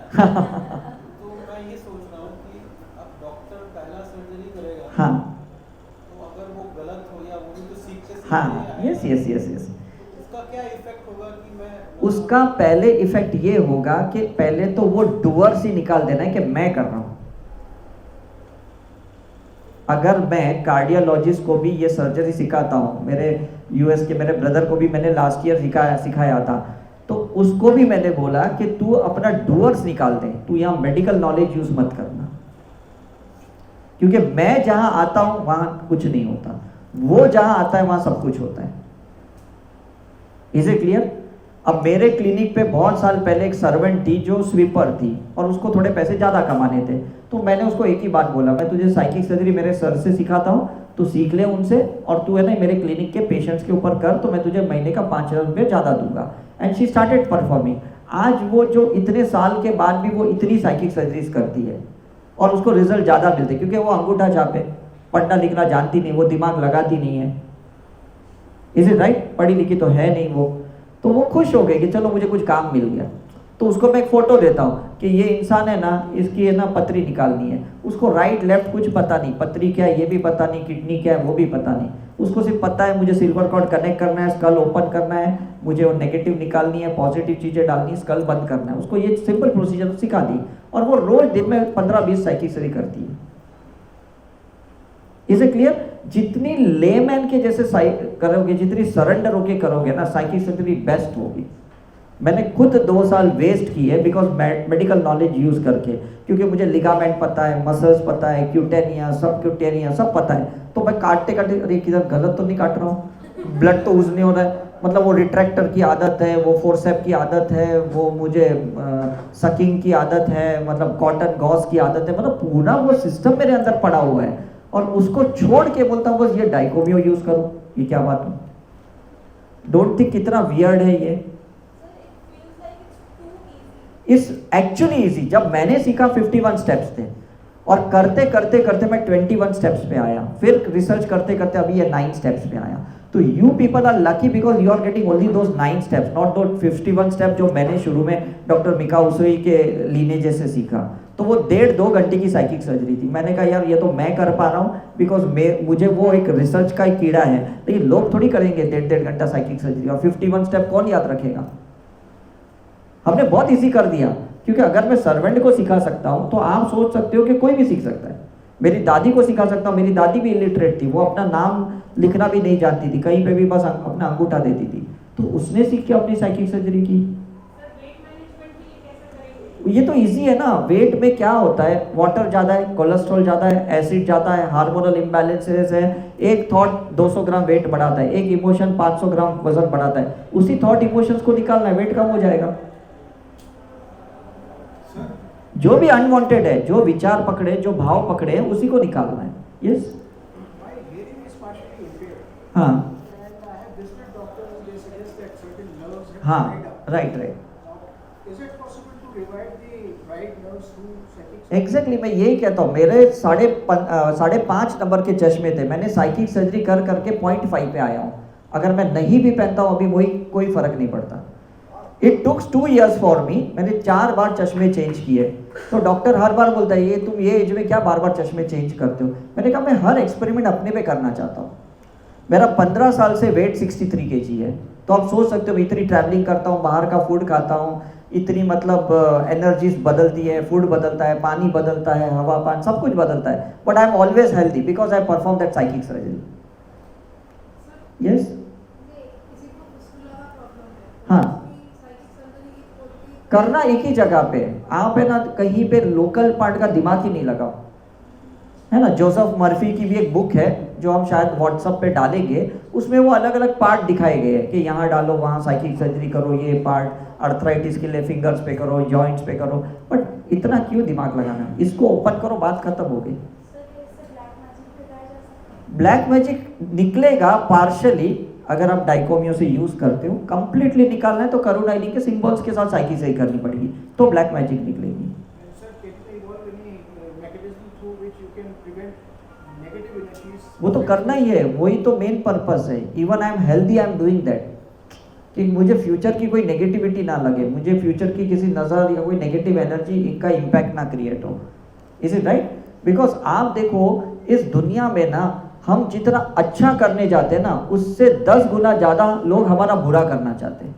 तो मैं ये सोच रहा हूँ कि अब डॉक्टर पहला सर्जरी करेगा हाँ तो अगर वो गलत हो या वो भी तो सीखते हाँ, सीखते यस यस यस यस। उसका क्या इफेक्ट होगा कि मैं उसका पहले इफेक्ट ये होगा कि पहले तो वो डूअर्स ही निकाल देना है कि मैं कर रहा हूं। अगर मैं कार्डियोलॉजिस्ट को भी ये सर्जरी सिखाता हूँ, मेरे यूएस के मेरे ब्रदर को भी मैंने लास्ट ईयर सिखाया था, तो उसको भी मैंने बोला कि तू अपना डूअर्स निकाल दे, तू यहाँ मेडिकल नॉलेज यूज मत करना, क्योंकि मैं जहां आता हूं वहां कुछ नहीं होता, वो जहां आता है वहां सब कुछ होता है। Is it clear? अब मेरे क्लिनिक पे बहुत साल पहले एक सर्वेंट थी जो स्वीपर थी और उसको थोड़े पैसे ज़्यादा कमाने थे, तो मैंने उसको एक ही बात बोला, मैं तुझे साइकिक सर्जरी मेरे सर से सिखाता हूँ, तू सीख ले उनसे और तू है ना मेरे क्लिनिक के पेशेंट्स के ऊपर कर, तो मैं तुझे महीने का 5,000 रुपये ज़्यादा दूंगा। And she started performing. आज वो जो इतने साल के बाद भी वो इतनी साइकिक सर्जरीज करती है और उसको रिजल्ट ज़्यादा मिलते, क्योंकि वो अंगूठा छापे, पढ़ना लिखना जानती नहीं, वो दिमाग लगाती नहीं है। Is it right? पढ़ी लिखी तो है नहीं वो, तो वो खुश हो गई कि चलो मुझे कुछ काम मिल गया। तो उसको मैं एक फ़ोटो देता हूँ कि ये इंसान है ना, इसकी है ना पथरी निकालनी है, उसको राइट लेफ्ट कुछ पता नहीं, पथरी क्या है ये भी पता नहीं, किडनी क्या है वो भी पता नहीं, उसको सिर्फ पता है मुझे सिल्वर कॉर्ड कनेक्ट करना है, स्कल ओपन करना है, मुझे वो नेगेटिव निकालनी है, पॉजिटिव चीज़ें डालनी है, स्कल बंद करना है। उसको ये सिंपल प्रोसीजर सिखा दी और वो रोज दिन में 15-20 साइकिक सर्जरी करती है। Is it clear? जितनी लेमैन के जैसे करोगे, जितनी सरेंडर होके करोगे ना, साइकिक सर्जरी बेस्ट होगी। मैंने खुद 2 साल वेस्ट किए बिकॉज मेडिकल नॉलेज यूज करके, क्योंकि मुझे लिगामेंट पता है, मसल्स पता है, क्यूटेनिया सब पता है, तो मैं काटते अरे किधर गलत तो नहीं काट रहा हूँ, ब्लड तो यूज नहीं हो रहा है, मतलब वो रिट्रैक्टर की आदत है, वो फोर्सेप की आदत है, वो मुझे सकिंग की आदत है, मतलब कॉटन गॉस की आदत है, मतलब पूरा वो सिस्टम मेरे अंदर पड़ा हुआ है और उसको छोड़ के बोलता हूँ बस ये डाइकोमियो यूज करो। ये क्या बात है? डोंट थिंक कितना वियर्ड है ये। इस एक्चुअली इजी। जब मैंने सीखा 51 स्टेप्स थे और करते करते करते मैं 21 स्टेप्स पे आया, फिर रिसर्च करते करते अभी ये 9 स्टेप्स पे आया। तो you people are lucky because you are getting only those 9 steps, not दो 51 स्टेप जो मैंने शुरू में डॉक्टर मिका उसोई के लीनेज से सीखा। तो वो 1.5-2 घंटे की साइकिक सर्जरी थी। मैंने कहा यार ये तो मैं कर पा रहा हूँ बिकॉज मुझे वो एक रिसर्च का एक कीड़ा है, लेकिन लोग थोड़ी करेंगे 1.5 घंटा साइकिक सर्जरी और 51 स्टेप कौन याद रखेगा। हमने बहुत इजी कर दिया, क्योंकि अगर मैं सर्वेंट को सिखा सकता हूँ तो आप सोच सकते हो कि कोई भी सीख सकता है। मेरी दादी को सिखा सकता हूँ, मेरी दादी भी इलिटरेट थी, वो अपना नाम लिखना भी नहीं जानती थी, कहीं पे भी बस अपना अंगूठा देती थी, तो उसने सीख के अपनी साइकिक सर्जरी की। ये तो इजी है ना। वेट में क्या होता है, वाटर ज़्यादा है, कोलेस्ट्रॉल ज़्यादा है, एसिड ज़्यादा है, हार्मोनल इम्बैलेंसेस है, एक थॉट 200 ग्राम वेट बढ़ाता है, एक इमोशन 500 ग्राम वजन बढ़ाता है, उसी थॉट इमोशंस को निकालना है, वेट कम हो जाएगा। जो भी अनवांटेड है, जो विचार पकड़े, जो भाव पकड़े, उसी को निकालना है। यस हाँ हाँ, राइट एग्जैक्टली मैं यही कहता हूँ। मेरे 5.5 नंबर के चश्मे थे, मैंने साइकिक सर्जरी कर करके 0.5 पे आया हूँ। अगर मैं नहीं भी पहनता हूँ अभी वही, कोई फर्क नहीं पड़ता। It takes 2 years for me. मैंने 4 बार चश्मे चेंज किए, तो डॉक्टर हर बार बोलता है ये तुम ये एज में क्या बार बार चश्मे चेंज करते हो। मैंने कहा मैं हर एक्सपेरिमेंट अपने पे करना चाहता हूँ। मेरा 15 साल से वेट 63 kg है, तो आप सोच सकते हो इतनी ट्रैवलिंग करता हूँ, बाहर का फूड खाता हूँ, इतनी मतलब एनर्जीज बदलती है, फूड बदलता है, पानी बदलता है, हवा पानी सब कुछ बदलता है, but I am always healthy because I perform that psychic surgery. Yes हाँ, करना एक ही जगह पे। आप है ना कहीं पे लोकल पार्ट का दिमाग ही नहीं लगाओ, है ना। जोसेफ मर्फी की भी एक बुक है जो हम शायद व्हाट्सएप पे डालेंगे, उसमें वो अलग अलग पार्ट दिखाए गए हैं कि यहाँ डालो, वहाँ साइकिक सर्जरी करो, ये पार्ट अर्थराइटिस के लिए फिंगर्स पे करो, जॉइंट्स पे करो, बट इतना क्यों दिमाग लगाना, इसको ओपन करो, बात खत्म हो गई। ब्लैक मैजिक निकलेगा पार्शली अगर आप डाइकोमियो से यूज करते हो। कंप्लीटली निकालना है तो करुणाइनी के सिंबल्स के साथ साइकी सही करनी पड़ेगी तो ब्लैक मैजिक निकलेगी। वो तो करना ही है, वही तो मेन पर्पस है। Even I am healthy, I am doing that कि मुझे फ्यूचर की कोई नेगेटिविटी ना लगे, मुझे फ्यूचर की किसी नज़र या कोई नेगेटिव एनर्जी इनका इम्पैक्ट ना क्रिएट हो। Is it right? बिकॉज आप देखो इस दुनिया में ना हम जितना अच्छा करने जाते हैं ना उससे 10 गुना ज़्यादा लोग हमारा बुरा करना चाहते हैं।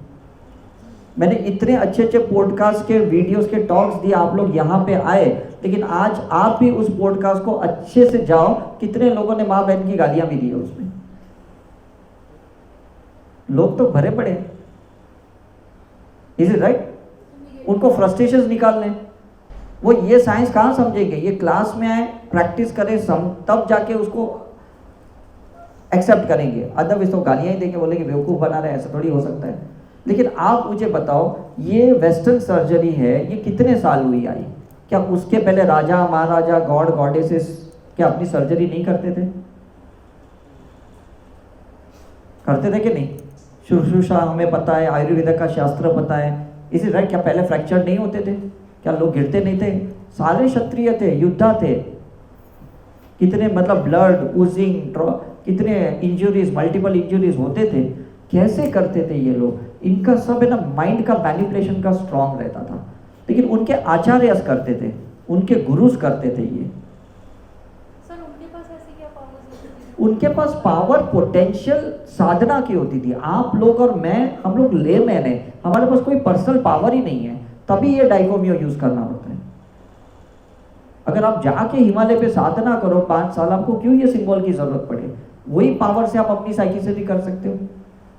मैंने इतने अच्छे अच्छे पॉडकास्ट के वीडियोस के टॉक्स दिए, आप लोग यहाँ पे आए, लेकिन आज आप भी उस पॉडकास्ट को अच्छे से जाओ, कितने लोगों ने माँ बहन की गालियां भी दी है उसमें। लोग तो भरे पड़े हैं। Is it right? उनको फ्रस्ट्रेशंस निकालने, वो ये साइंस कहाँ समझेंगे? ये क्लास में आए, प्रैक्टिस करें, तब जाके उसको एक्सेप्ट करेंगे। अदरवाइज तो गालियां ही देंगे, बोलेंगे बेवकूफ़ बना रहे, ऐसा थोड़ी हो सकता है। लेकिन आप मुझे बताओ, ये वेस्टर्न सर्जरी है, ये कितने साल हुई आई? क्या उसके पहले राजा महाराजा गॉड गॉडेसेस क्या अपनी सर्जरी नहीं करते थे? करते थे कि नहीं? शुश्रूषा हमें पता है, आयुर्वेद का शास्त्र पता है। इसी राइट? क्या पहले फ्रैक्चर नहीं होते थे? क्या लोग गिरते नहीं थे? सारे क्षत्रिय थे, योद्धा थे, कितने मतलब ब्लड ऊजिंग, कितने इंजुरीज, मल्टीपल इंजुरीज होते थे। कैसे करते थे ये लोग? इनका सब है ना माइंड का मैनिपुलेशन का स्ट्रॉन्ग रहता था। लेकिन उनके आचार्य करते थे, उनके गुरुज करते थे ये। सर उनके पास ऐसी क्या पावर्स होती थी? उनके पास पावर पोटेंशियल साधना की होती थी। आप लोग और मैं, हम लोग लेमैन है, हमारे पास कोई पर्सनल पावर ही नहीं है, तभी ये डाइकोमियो यूज करना होता है। अगर आप जाके हिमालय पे साधना करो 5 साल, आपको क्यों ये सिंबल की जरूरत पड़े? वही पावर से आप अपनी साइकी से भी कर सकते हो।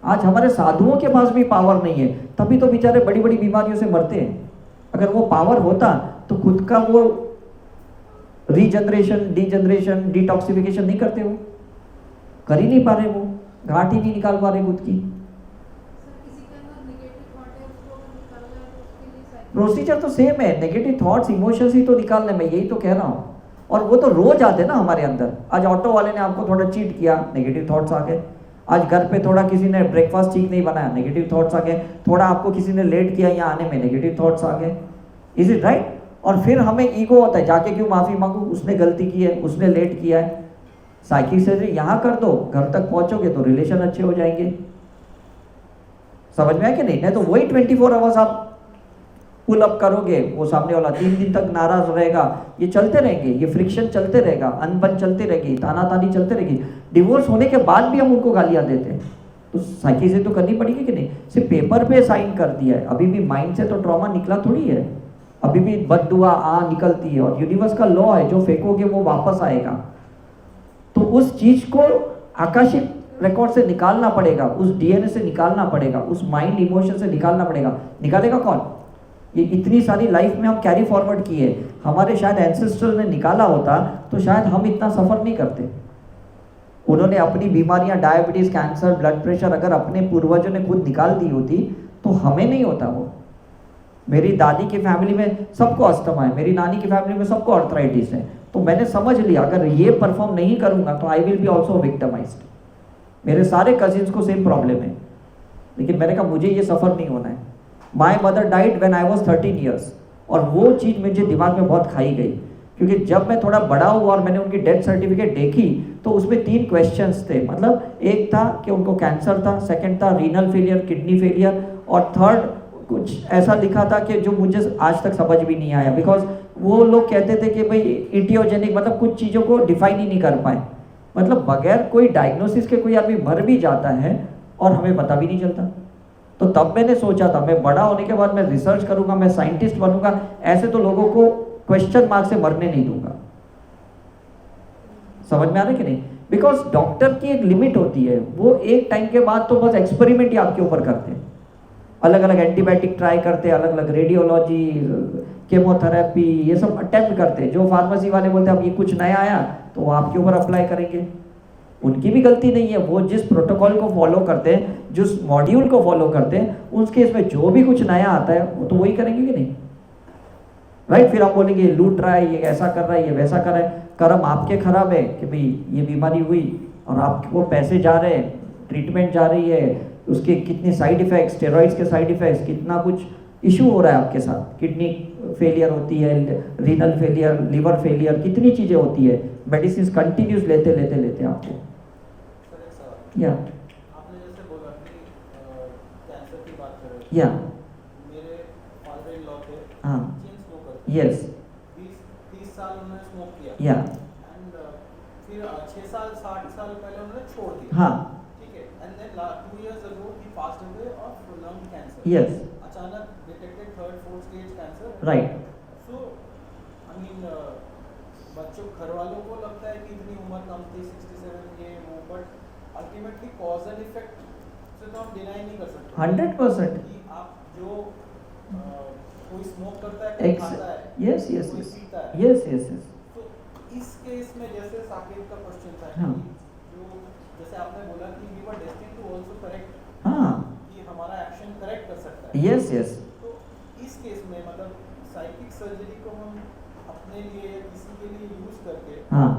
आज हमारे साधुओं के पास भी पावर नहीं है, तभी तो बेचारे बड़ी बड़ी बीमारियों से मरते हैं। अगर वो पावर होता तो खुद का वो रीजनरेशन, डिजनरेशन, डिटॉक्सिफिकेशन नहीं करते, वो कर ही नहीं पा रहे, वो घाट ही नहीं निकाल पा रहे खुद की। प्रोसीजर तो सेम है, नेगेटिव थॉट्स इमोशंस ही तो निकालने में, यही तो कह रहा हूँ। और वो तो रोज आते ना हमारे अंदर। आज ऑटो वाले ने आपको थोड़ा चीट किया, नेगेटिव थॉट्स आ गए। आज घर पे थोड़ा किसी ने ब्रेकफास्ट ठीक नहीं बनाया, नेगेटिव थॉट्स आ गए। थोड़ा आपको किसी ने लेट किया यहाँ आने में, नेगेटिव थॉट्स आ गए। Is it right? और फिर हमें ईगो होता है, जाके क्यों माफी मांगू, उसने गलती की है, उसने लेट किया है। साइकिक सर्जरी यहाँ कर दो, घर तक पहुंचोगे तो रिलेशन अच्छे हो जाएंगे। समझ में आया कि नहीं? तो वही 24 आवर्स आप पुल अप करोगे, वो सामने वाला 3 दिन तक नाराज रहेगा। ये चलते रहेंगे, ये फ्रिक्शन चलते रहेगा, अनबन चलती रहेगी, तानातानी चलते रहेगी। डिवोर्स होने के बाद भी हम उनको गालियां देते हैं, तो साइकी से तो करनी पड़ेगी कि नहीं? सिर्फ पेपर पे साइन कर दिया है, अभी भी माइंड से तो ट्रॉमा निकला थोड़ी है। अभी भी बददुआ निकलती है, और यूनिवर्स का लॉ है, जो फेंकोगे वो वापस आएगा। तो उस चीज को आकाशिक रिकॉर्ड से निकालना पड़ेगा, उस डीएनए से निकालना पड़ेगा, उस माइंड इमोशन से निकालना पड़ेगा। निकालेगा कौन? ये इतनी सारी लाइफ में हम कैरी फॉरवर्ड किए, हमारे शायद एंसेस्टर ने निकाला होता तो शायद हम इतना सफर नहीं करते। उन्होंने अपनी बीमारियां, डायबिटीज, कैंसर, ब्लड प्रेशर अगर अपने पूर्वजों ने खुद निकाल दी होती तो हमें नहीं होता वो। मेरी दादी की फैमिली में सबको अस्थमा है, मेरी नानी की फैमिली में सबको आर्थराइटिस है। तो मैंने समझ लिया अगर ये परफॉर्म नहीं करूंगा तो I will be also victimised. मेरे सारे कजिन्स को सेम प्रॉब्लम है, लेकिन मैंने कहा मुझे ये सफर नहीं होना है। My mother died when I was 13 years, और वो चीज़ मुझे दिमाग में बहुत खाई गई, क्योंकि जब मैं थोड़ा बड़ा हुआ और मैंने उनकी डेथ सर्टिफिकेट देखी तो उसमें 3 क्वेश्चंस थे। मतलब एक था कि उनको कैंसर था, सेकंड था रीनल फेलियर, किडनी फेलियर, और थर्ड कुछ ऐसा लिखा था कि जो मुझे आज तक समझ भी नहीं आया। बिकॉज वो लोग कहते थे कि भाई इटियोजेनिक, मतलब कुछ चीज़ों को डिफाइन ही नहीं कर पाए। मतलब बगैर कोई डायग्नोसिस के कोई आदमी मर भी जाता है और हमें पता भी नहीं चलता। तो तब मैंने सोचा था मैं बड़ा होने के बाद मैं रिसर्च करूंगा, मैं साइंटिस्ट बनूंगा, ऐसे तो लोगों को क्वेश्चन मार्क से मरने नहीं दूंगा। समझ में आ रहा है कि नहीं? बिकॉज डॉक्टर की एक लिमिट होती है, वो एक टाइम के बाद तो बस एक्सपेरिमेंट ही आपके ऊपर करते हैं, अलग अलग एंटीबायोटिक ट्राई करते हैं, अलग अलग रेडियोलॉजी, केमोथेरेपी, ये सब अटेम्प्ट करते हैं। जो फार्मेसी वाले बोलते हैं अब ये कुछ नया आया तो वो आपके ऊपर अप्लाई करेंगे। उनकी भी गलती नहीं है, वो जिस प्रोटोकॉल को फॉलो करते हैं, जिस मॉड्यूल को फॉलो करते हैं, उसके इसमें जो भी कुछ नया आता है वो तो वही करेंगे कि नहीं? राइट? फिर आप बोलेंगे लूट रहा है, ये ऐसा कर रहा है, ये वैसा कर रहा है। कर्म आपके खराब है कि भाई ये बीमारी हुई, और आपको पैसे जा रहे हैं, ट्रीटमेंट जा रही है, उसके कितने साइड इफ़ेक्ट्स, स्टेरॉइड्स के साइड इफ़ेक्ट्स, कितना कुछ इशू हो रहा है आपके साथ, किडनी फेलियर होती है, रीनल फेलियर, लिवर फेलियर, कितनी चीज़ें होती है, मेडिसिन कंटिन्यूस लेते लेते लेते आपको। सर एक सवाल, या आपने जैसे बोला कि कैंसर की बात कर रहे थे, या मेरे फादर इन लॉ थे, हाँ चेन स्मोकर, यस 20-30 साल उन्होंने स्मोक किया, या एंड फिर 6 साल 60 साल पहले उन्होंने छोड़ दिया, हाँ ठीक है, and then 2 years ago he passed away of lung cancer, yes अचानक detected 3rd-4th stage cancer, right. So I mean बच्चों घर वालों को लगता है कि इतनी उम्र कम थी 67 ये वो, but ultimately cause and effect से तो हम डिनाई नहीं कर सकते 100% कि आप जो कोई स्मोक करता है, कोई खाता है, यस यस कोई यस पीता है, यस यस यस तो इस केस में जैसे साकिब का क्वेश्चन था हाँ। कि जो जैसे आपने बोला कि we were destined to also correct, हाँ कि हमारा एक्शन करेक्ट कर सकता है, यस यस तो इस केस में मतलब साइकिक सर्जरी को हम अपने लिए या किसी के लिए यूज करके हाँ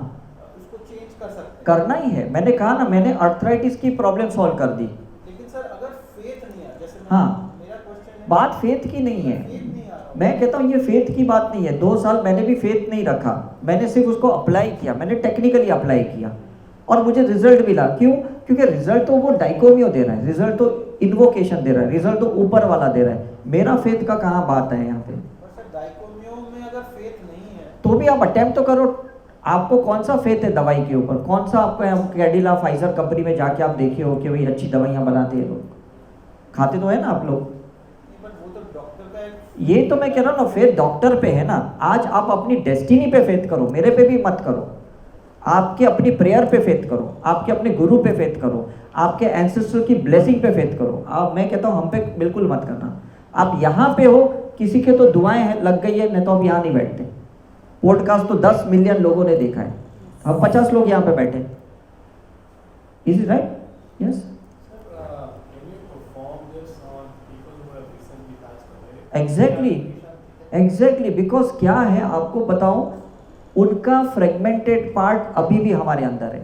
उसको चेंज कर सकते हैं, करना ही है। मैंने कहा ना, मैंने अर्थराइटिस की प्रॉब्लम सॉल्व कर दी। लेकिन सर अगर फेथ नहीं है, जैसे हाँ। मेरा क्वेश्चन है, बात फेथ की नहीं है, फेथ नहीं आ रहा, मैं कहता हूँ ये फेथ की बात नहीं है। 2 साल मैंने भी फेथ नहीं रखा, मैंने सिर्फ उसको अप्लाई किया, मैंने टेक्निकली अप्लाई किया और मुझे रिजल्ट मिला। क्यों? क्योंकि रिजल्ट तो वो डाइकोमियो दे रहा है, रिजल्ट तो इन्वोकेशन दे रहा है, रिजल्ट तो ऊपर वाला दे रहा है। मेरा फेथ का कहाँ बात है यहाँ पे? पर सर डाइकोमियो में अगर फेथ नहीं है तो भी आप अटेम्प्ट तो करो। आपको कौन सा फेथ है दवाई के ऊपर? कौन सा आपको कैडिला फाइजर कंपनी में जाके आप देखे हो कि भाई अच्छी दवाइयाँ बनाते हैं लोग? खाते तो है ना आप लोग। बट वो तो डॉक्टर का एक, ये तो मैं कह रहा हूँ ना, फेथ डॉक्टर पे है ना। आज आप अपनी डेस्टिनी पे फेथ करो, मेरे पे भी मत करो। आपके अपनी प्रेयर पे फेथ करो, आपके अपने गुरु पे फेथ करो, आपके एंसेस्टर की ब्लेसिंग पे फेथ करो। आप, मैं कहता हूँ हम पे बिल्कुल मत करना। आप यहाँ पे हो, किसी के तो दुआएं हैं लग गई है, नहीं तो हम यहाँ नहीं बैठते। पॉडकास्ट तो 10 मिलियन लोगों ने देखा है, हम 50 लोग यहाँ पे बैठे। Is it right? Yes exactly because क्या है आपको बताऊं, उनका फ्रेगमेंटेड पार्ट अभी भी हमारे अंदर है।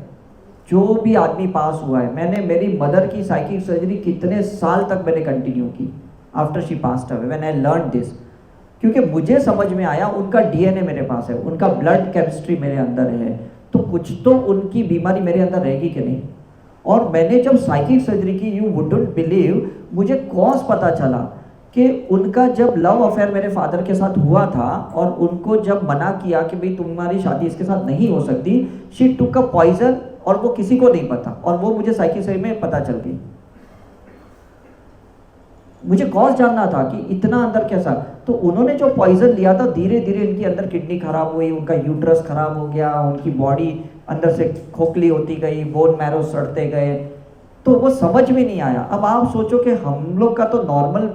जो भी आदमी पास हुआ है, मैंने मेरी मदर की साइकिक सर्जरी कितने साल तक मैंने कंटिन्यू की after she passed away, when I learn this. क्योंकि मुझे समझ में आया उनका डीएनए मेरे पास है, उनका ब्लड केमिस्ट्री मेरे अंदर है, तो कुछ तो उनकी बीमारी मेरे अंदर रहेगी कि नहीं। और मैंने जब साइकिक सर्जरी की, यू वुडंट बिलीव, मुझे कॉज पता चला कि उनका जब लव अफेयर मेरे फादर के साथ हुआ था और उनको जब मना किया कि भाई तुम्हारी शादी इसके साथ नहीं हो सकती, शी टुक अ पॉइजन, और वो किसी को नहीं पता, और वो मुझे साइकिक सर्जरी में पता चल गई। मुझे कॉज जानना था कि इतना अंदर कैसा। तो उन्होंने जो पॉइजन लिया था, धीरे धीरे इनकी अंदर किडनी खराब हुई, उनका यूट्रस खराब हो गया, उनकी बॉडी अंदर से खोखली होती गई, बोन मैरो सड़ते गए, तो वो समझ में नहीं आया। अब आप सोचो कि हम लोग का तो नॉर्मल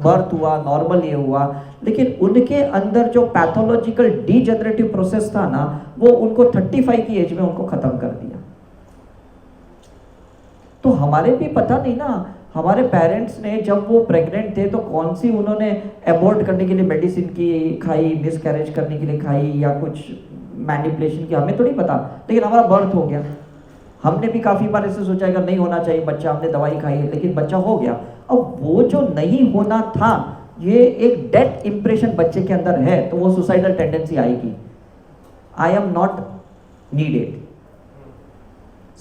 बर्थ हुआ, नॉर्मल ये हुआ, लेकिन उनके अंदर जो पैथोलॉजिकल डीजनरेटिव प्रोसेस था ना, वो उनको 35 की एज में उनको खत्म कर दिया। तो हमारे भी पता नहीं ना, हमारे पेरेंट्स ने जब वो प्रेग्नेंट थे तो कौन सी उन्होंने एबॉर्ट करने के लिए मेडिसिन की खाई, मिसकैरेज करने के लिए खाई, या कुछ मैनिपुलेशन की, हमें थोड़ी पता। लेकिन हमारा बर्थ हो गया, हमने भी काफ़ी बार ऐसे सोचा कि नहीं होना चाहिए बच्चा, हमने दवाई खाई है, लेकिन बच्चा हो गया। अब वो जो नहीं होना था, ये एक डेथ इंप्रेशन बच्चे के अंदर है, तो वो सुसाइडल टेंडेंसी आएगी। आई एम नॉट नीडेड,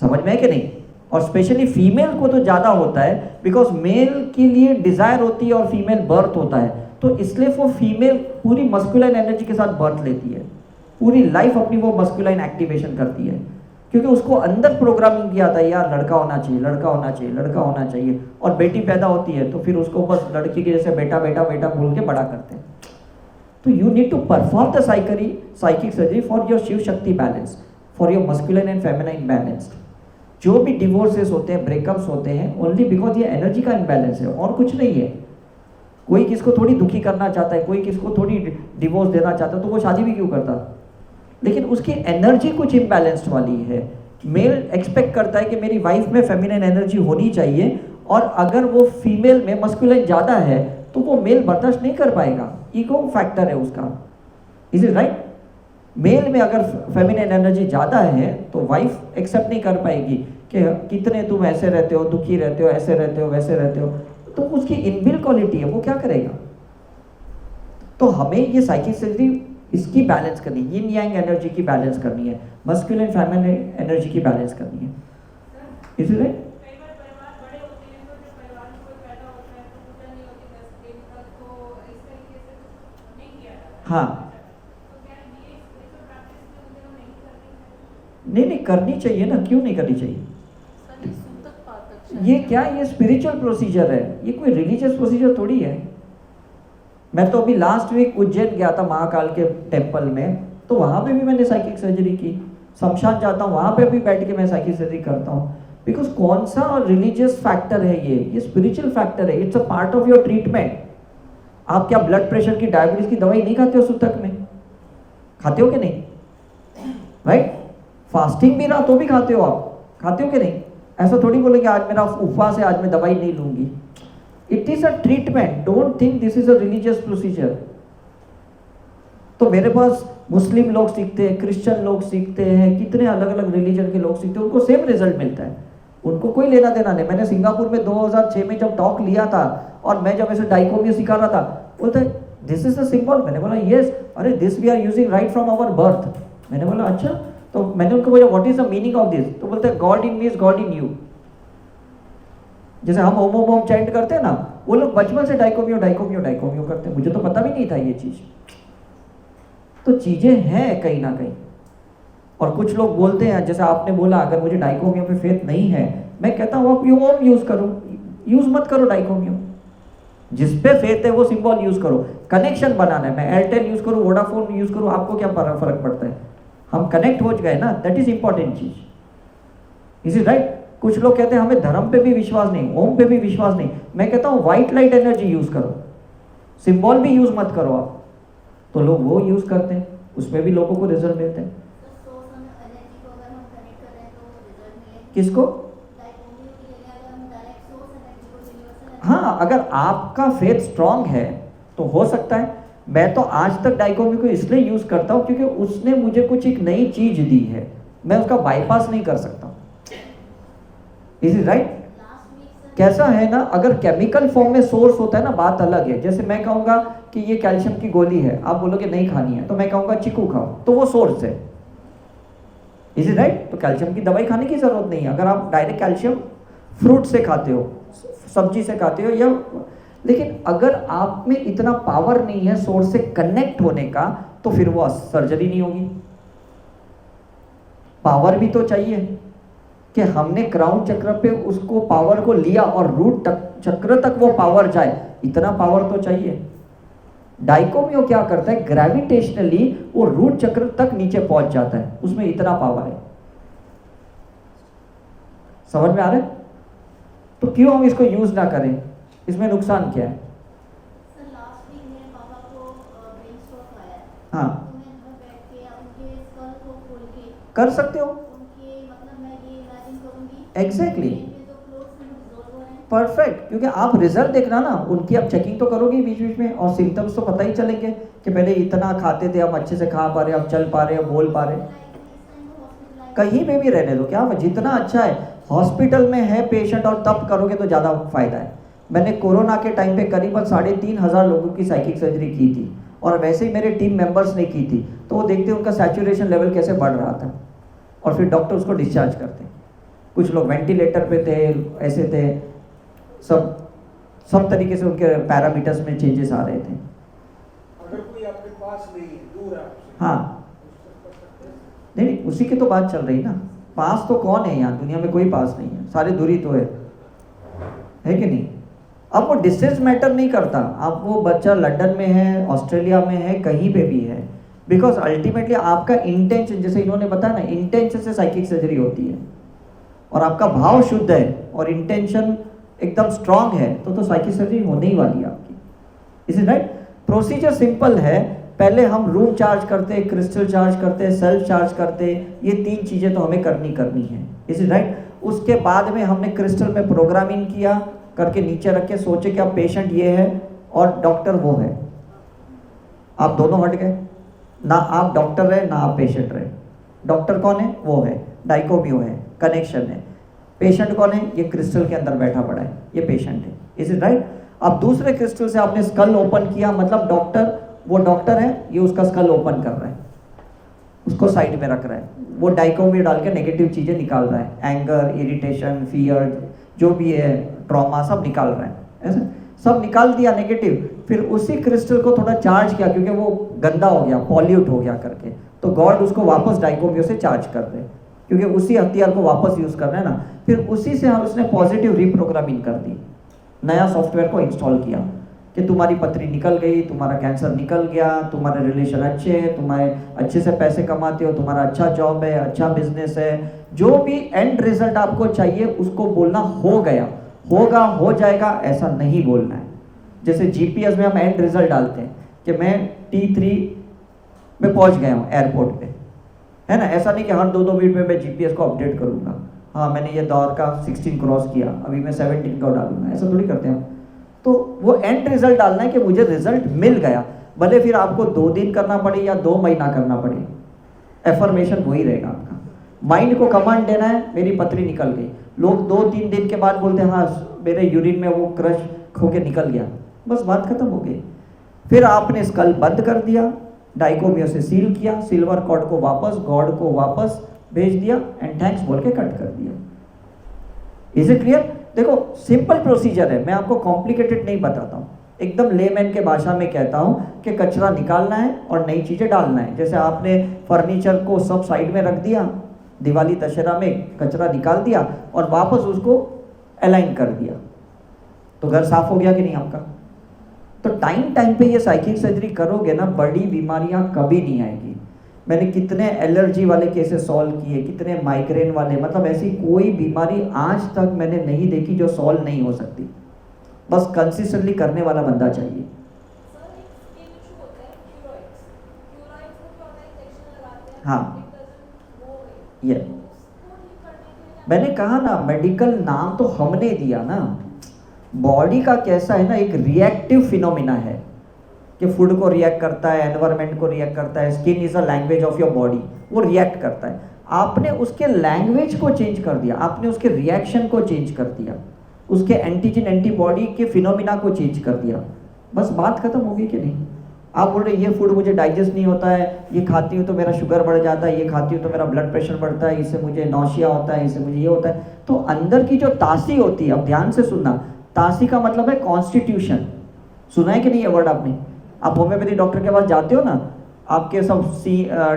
समझ में है कि नहीं? और स्पेशली फीमेल को तो ज़्यादा होता है, बिकॉज मेल के लिए डिज़ायर होती है और फीमेल बर्थ होता है, तो इसलिए वो फीमेल पूरी मस्कुलाइन एनर्जी के साथ बर्थ लेती है, पूरी लाइफ अपनी वो मस्कुलाइन एक्टिवेशन करती है, क्योंकि उसको अंदर प्रोग्रामिंग किया था यार लड़का होना चाहिए, लड़का होना चाहिए, लड़का होना चाहिए। और बेटी पैदा होती है तो फिर उसको बस लड़की के जैसे बेटा बेटा बेटा बोल के बड़ा करते हैं। तो you need to perform the psychic surgery for your Shiv Shakti balance, for your masculine and feminine balance. जो भी डिवोर्सेस होते हैं, ब्रेकअप्स होते हैं, ओनली बिकॉज ये एनर्जी का इम्बैलेंस है, और कुछ नहीं है। कोई किसको थोड़ी दुखी करना चाहता है, कोई किसको थोड़ी डिवोर्स देना चाहता है, तो वो शादी भी क्यों करता? लेकिन उसकी एनर्जी कुछ इम्बैलेंस्ड वाली है। मेल एक्सपेक्ट करता है कि मेरी वाइफ में फेमिनिन एनर्जी होनी चाहिए, और अगर वो फीमेल में मस्कुलाइन ज़्यादा है तो वो मेल बर्दाश्त नहीं कर पाएगा, ईगो फैक्टर है उसका। Is it right? मेल में अगर फेमिनिन एनर्जी ज़्यादा है तो वाइफ एक्सेप्ट नहीं कर पाएगी कि कितने तुम ऐसे रहते हो, दुखी रहते हो, ऐसे रहते हो, वैसे रहते हो, तो उसकी इनबिल्ट क्वालिटी है, वो क्या करेगा। तो हमें ये साइकिक सर्जरी इसकी बैलेंस करनी है, यिन यांग एनर्जी की बैलेंस करनी है, मस्कुलिन फेमिनिन एनर्जी की बैलेंस करनी है, इसलिए हाँ नहीं करनी चाहिए ना, क्यों नहीं करनी चाहिए। ये क्या, ये स्पिरिचुअल प्रोसीजर है, ये कोई रिलीजियस प्रोसीजर थोड़ी है। मैं तो अभी लास्ट वीक उज्जैन गया था महाकाल के टेम्पल में, तो वहाँ पे भी मैंने साइकिक सर्जरी की। शमशान जाता हूँ, वहाँ पे भी बैठ के मैं साइकिक सर्जरी करता हूँ, बिकॉज कौन सा रिलीजियस फैक्टर है ये स्पिरिचुअल फैक्टर है, it's a part of your treatment. आप क्या ब्लड प्रेशर की, डायबिटीज की दवाई नहीं खाते हो सूतक में? खाते हो कि नहीं? राइट, फास्टिंग भी रहा तो भी खाते हो, आप खाते हो कि नहीं? ऐसा थोड़ी बोलेंगे आज मेरा उपवास है, आज मैं दवाई नहीं लूंगी। It is a treatment, don't think this is a religious procedure. तो मेरे पास मुस्लिम लोग सीखते हैं, क्रिश्चियन लोग सीखते हैं, कितने अलग अलग रिलीजन के लोग सीखते हैं, उनको सेम रिजल्ट मिलता है, उनको कोई लेना देना नहीं। मैंने सिंगापुर में 2006 में जब टॉक लिया था और मैं जब ऐसे डाइकोमियो सिखा रहा था, बोलते दिस इज द सिंबल। मैंने बोला यस, अरे this we are using right from our birth. मैंने बोला अच्छा, तो मैंने उनको बोला what is the meaning of this, तो बोलते हैं God in me is God in you. जैसे हम ओम ओम ओम चैंट करते हैं ना, वो लोग बचपन से डाइकोमियो डाइकोमियो डाइकोमियो करते हैं, मुझे तो पता भी नहीं था ये चीज। तो चीजें हैं कहीं ना कहीं। और कुछ लोग बोलते हैं, जैसे आपने बोला अगर मुझे डाइकोमियो पे फेथ नहीं है, मैं कहता हूँ आप ओम यूज करो, यूज मत करो डाइकोमियो। जिस पे फेथ है वो सिंबल यूज करो, कनेक्शन बनाना है। मैं एयरटेल यूज करूँ, वोडाफोन यूज करूँ, आपको क्या फर्क पड़ता है? हम कनेक्ट हो गए ना, दैट इज इंपॉर्टेंट चीज, इज इट राइट। कुछ लोग कहते हैं हमें धर्म पे भी विश्वास नहीं, ओम पे भी विश्वास नहीं। मैं कहता हूँ व्हाइट लाइट एनर्जी यूज करो, सिंबल भी यूज मत करो आप। तो लोग वो यूज करते हैं, उसमें भी लोगों को रिजल्ट मिलते हैं। किसको? हाँ, अगर आपका फेथ स्ट्रांग है तो हो सकता है। मैं तो आज तक डाइकोमियो को इसलिए यूज करता हूँ क्योंकि उसने मुझे कुछ एक नई चीज दी है, मैं उसका बाईपास नहीं कर सकता। Is it right? कैसा है ना, अगर केमिकल फॉर्म में सोर्स होता है ना, बात अलग है। जैसे मैं कहूँगा कि ये कैल्शियम की गोली है, आप बोलोगे नहीं खानी है, तो मैं कहूँगा चीकू खाओ, तो वो सोर्स है। Is it right? तो कैल्शियम की दवाई खाने की जरूरत नहीं है। अगर आप डायरेक्ट कैल्शियम फ्रूट से खाते हो, सब्जी से खाते हो, या लेकिन अगर आप में इतना पावर नहीं है सोर्स से कनेक्ट होने का, तो फिर वो सर्जरी नहीं होगी। पावर भी तो चाहिए कि हमने क्राउन चक्र पे उसको पावर को लिया और रूट चक्र तक वो पावर जाए, इतना पावर तो चाहिए। डाइकोमियो क्या करता है, ग्रेविटेशनली वो रूट चक्र तक नीचे पहुंच जाता है, उसमें इतना पावर है। समझ में आ रहा है? तो क्यों हम इसको यूज ना करें, इसमें नुकसान क्या है? सर लास्ट वीक मेरे पापा को ब्रेन स्ट्रोक आया है। हाँ, तो मैं घर बैठ के उनके स्कल को खोल के कर सकते हो, उनके मतलब मैं ये इमेजिन करूंगी एग्जैक्टली, ब्रेन में जो फ्लूइड्स हैं वो डिसॉल्व हो रहे हैं। परफेक्ट। क्योंकि आप रिजल्ट देखना ना, उनकी आप चेकिंग तो करोगे बीच बीच में, और सिम्टम्स तो पता ही चलेंगे कि पहले इतना खाते थे, अब अच्छे से खा पा रहे, अब चल पा रहे, अब बोल पा रहे। कहीं पे भी रहने दो, क्या जितना अच्छा है। हॉस्पिटल में है पेशेंट और तब करोगे तो ज़्यादा फायदा है। मैंने कोरोना के टाइम पे करीबन 3,500 लोगों की साइकिक सर्जरी की थी, और वैसे ही मेरे टीम मेंबर्स ने की थी। तो वो देखते उनका सैचुरेशन लेवल कैसे बढ़ रहा था, और फिर डॉक्टर उसको डिस्चार्ज करते। कुछ लोग वेंटिलेटर पे थे, ऐसे थे, सब तरीके से उनके पैरामीटर्स में चेंजेस आ रहे थे। अगर कोई आपके पास नहीं है, दूर है आपसे, हाँ, नहीं उसी की तो बात चल रही ना। पास तो कौन है यहाँ दुनिया में? कोई पास नहीं है, सारे दूरी तो है कि नहीं? अब वो डिस्टेंस मैटर नहीं करता, आप वो बच्चा लंदन में है, ऑस्ट्रेलिया में है, कहीं पे भी है, बिकॉज अल्टीमेटली आपका इंटेंशन, जैसे इन्होंने बताया ना, इंटेंशन से साइकिक सर्जरी होती है, और आपका भाव शुद्ध है और इंटेंशन एकदम स्ट्रांग है, तो साइकिक सर्जरी होने ही वाली है आपकी। Is it right? Procedure simple है। पहले हम रूम चार्ज करते, क्रिस्टल चार्ज करते, सेल्फ चार्ज करते, ये 3 चीज़ें तो हमें करनी है। Is it right? उसके बाद में हमने क्रिस्टल में प्रोग्राम इन किया करके नीचे रख के सोचे कि अब पेशेंट ये है और डॉक्टर वो है, आप दोनों हट गए। ना आप डॉक्टर रहे ना आप पेशेंट रहे। डॉक्टर कौन है? वो है, डाइकोम्यो है, कनेक्शन है। पेशेंट कौन है? ये क्रिस्टल के अंदर बैठा पड़ा है, ये पेशेंट है। Is it right? अब दूसरे क्रिस्टल से आपने स्कल ओपन किया, मतलब डॉक्टर, वो डॉक्टर है, ये उसका स्कल ओपन कर रहा है, उसको साइड में रख रहा है, वो डाइकोम्यो डाल के नेगेटिव चीजें निकाल रहा है, एंगर, इरिटेशन, फियर, जो भी है, ट्रॉमा, सब निकाल रहा है। ऐसे सब निकाल दिया नेगेटिव, फिर उसी क्रिस्टल को थोड़ा चार्ज किया, क्योंकि वो गंदा हो गया, पॉल्यूट हो गया करके, तो गॉड उसको वापस डाइकोम्यो से चार्ज कर रहे, क्योंकि उसी हथियार को वापस यूज करना है ना। फिर उसी से उसने पॉजिटिव रिप्रोग्रामिंग कर दी, नया सॉफ्टवेयर को इंस्टॉल किया कि तुम्हारी पथरी निकल गई, तुम्हारा कैंसर निकल गया, तुम्हारे रिलेशन अच्छे हैं, तुम्हारे अच्छे से पैसे कमाते हो, तुम्हारा अच्छा जॉब है, अच्छा बिजनेस है, जो भी एंड रिजल्ट आपको चाहिए उसको बोलना हो गया, होगा, हो जाएगा, ऐसा नहीं बोलना है। जैसे जीपीएस में हम एंड रिजल्ट डालते हैं कि मैं T3 में पहुंच गया हूँ एयरपोर्ट पे, है ना। ऐसा नहीं कि हर 2-2 मिनट में मैं जीपीएस को अपडेट करूंगा, हाँ मैंने ये दौर का 16 क्रॉस किया, अभी मैं 17 का डालूंगा, ऐसा थोड़ी करते हैं हम। तो वो एंड रिजल्ट डालना है कि मुझे रिजल्ट मिल गया, भले फिर आपको 2 दिन करना पड़े या 2 महीना करना पड़े, एफर्मेशन वही रहेगा आपका। माइंड को कमांड देना है, मेरी पथरी निकल गई। लोग 2-3 दिन के बाद बोलते हैं हाँ मेरे यूरिन में वो क्रश होके निकल गया, बस बात खत्म हो गई। फिर आपने स्कल बंद कर दिया, डाइकोम्यो से सील किया, सिल्वर कॉर्ड को वापस गॉड को वापस भेज दिया, एंड थैंक्स बोल के कट कर दिया। Is it clear? देखो सिंपल प्रोसीजर है, मैं आपको कॉम्प्लिकेटेड नहीं बताता हूँ, एकदम लेमैन के भाषा में कहता हूँ कि कचरा निकालना है और नई चीजें डालना है। जैसे आपने फर्नीचर को सब साइड में रख दिया, दिवाली दशहरा में कचरा निकाल दिया और वापस उसको अलाइन कर दिया, तो घर साफ हो गया कि नहीं आपका? तो टाइम टाइम पे ये साइकिक सर्जरी करोगे ना, बड़ी बीमारियां कभी नहीं आएगी। मैंने कितने एलर्जी वाले केसेस सॉल्व किए, कितने माइग्रेन वाले, मतलब ऐसी कोई बीमारी आज तक मैंने नहीं देखी जो सॉल्व नहीं हो सकती, बस कंसिस्टेंटली करने वाला बंदा चाहिए। हाँ ये मैंने कहा ना, मेडिकल नाम तो हमने दिया ना, बॉडी का कैसा है ना, एक रिएक्टिव फिनोमिना है कि फूड को रिएक्ट करता है, एनवायरनमेंट को रिएक्ट करता है, skin is a language of your body, वो रिएक्ट करता है। आपने उसके लैंग्वेज को चेंज कर दिया, आपने उसके रिएक्शन को चेंज कर दिया, उसके एंटीजन एंटीबॉडी के फिनोमिना को चेंज कर दिया, बस बात खत्म होगी कि नहीं? आप बोल रहे ये फूड मुझे डाइजेस्ट नहीं होता है, ये खाती हूँ तो मेरा शुगर बढ़ जाता है, ये खाती हूँ तो मेरा ब्लड प्रेशर बढ़ता है, इससे मुझे नौशिया होता है, इससे मुझे ये होता है। तो अंदर की जो तासी होती है, अब ध्यान से सुनना, तासी का मतलब है कॉन्स्टिट्यूशन। सुना है कि नहीं ये वर्ड आपने? आप होम्योपैथी डॉक्टर के पास जाते हो ना, आपके सब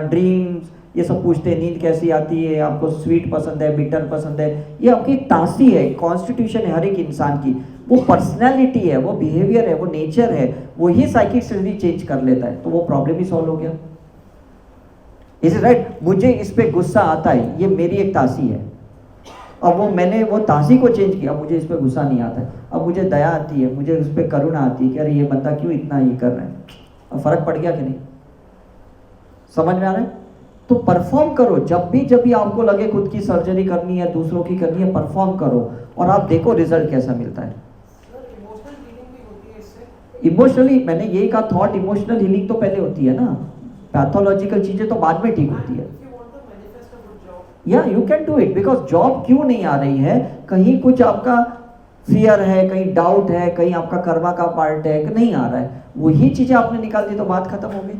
ड्रीम्स ये सब पूछते हैं, नींद कैसी आती है, आपको स्वीट पसंद है, बिटर पसंद है, ये आपकी तासी है, कॉन्स्टिट्यूशन है हर एक इंसान की, वो पर्सनैलिटी है, वो बिहेवियर है, वो नेचर है, वो ही साइकिक सर्जरी चेंज कर लेता है, तो वो प्रॉब्लम ही सॉल्व हो गया। Is it right? मुझे इस पे गुस्सा आता है, ये मेरी एक तासी है, अब वो मैंने वो तासी को चेंज किया, मुझे इस पे गुस्सा नहीं आता है, अब मुझे दया आती है, मुझे उस पर करुणा आती है कि अरे ये बंदा क्यों इतना ये कर रहा है, अब फर्क पड़ गया कि नहीं? समझ में आ रहा है? तो परफॉर्म करो, जब भी आपको लगे खुद की सर्जरी करनी है, दूसरों की करनी है, परफॉर्म करो और आप देखो रिजल्ट कैसा मिलता है। इमोशनल हीलिंग भी होती है इससे? इमोशनली मैंने यही कहा, थॉट इमोशनल हीलिंग तो पहले होती है ना, पैथोलॉजिकल चीजें तो बाद में ठीक होती है। या you can do it, because job क्यों नहीं आ रही है? कहीं कुछ आपका फियर है, कहीं डाउट है, कहीं आपका कर्मा का पार्ट है कि नहीं आ रहा है, वही चीजें आपने निकाल दी तो बात खत्म हो गई।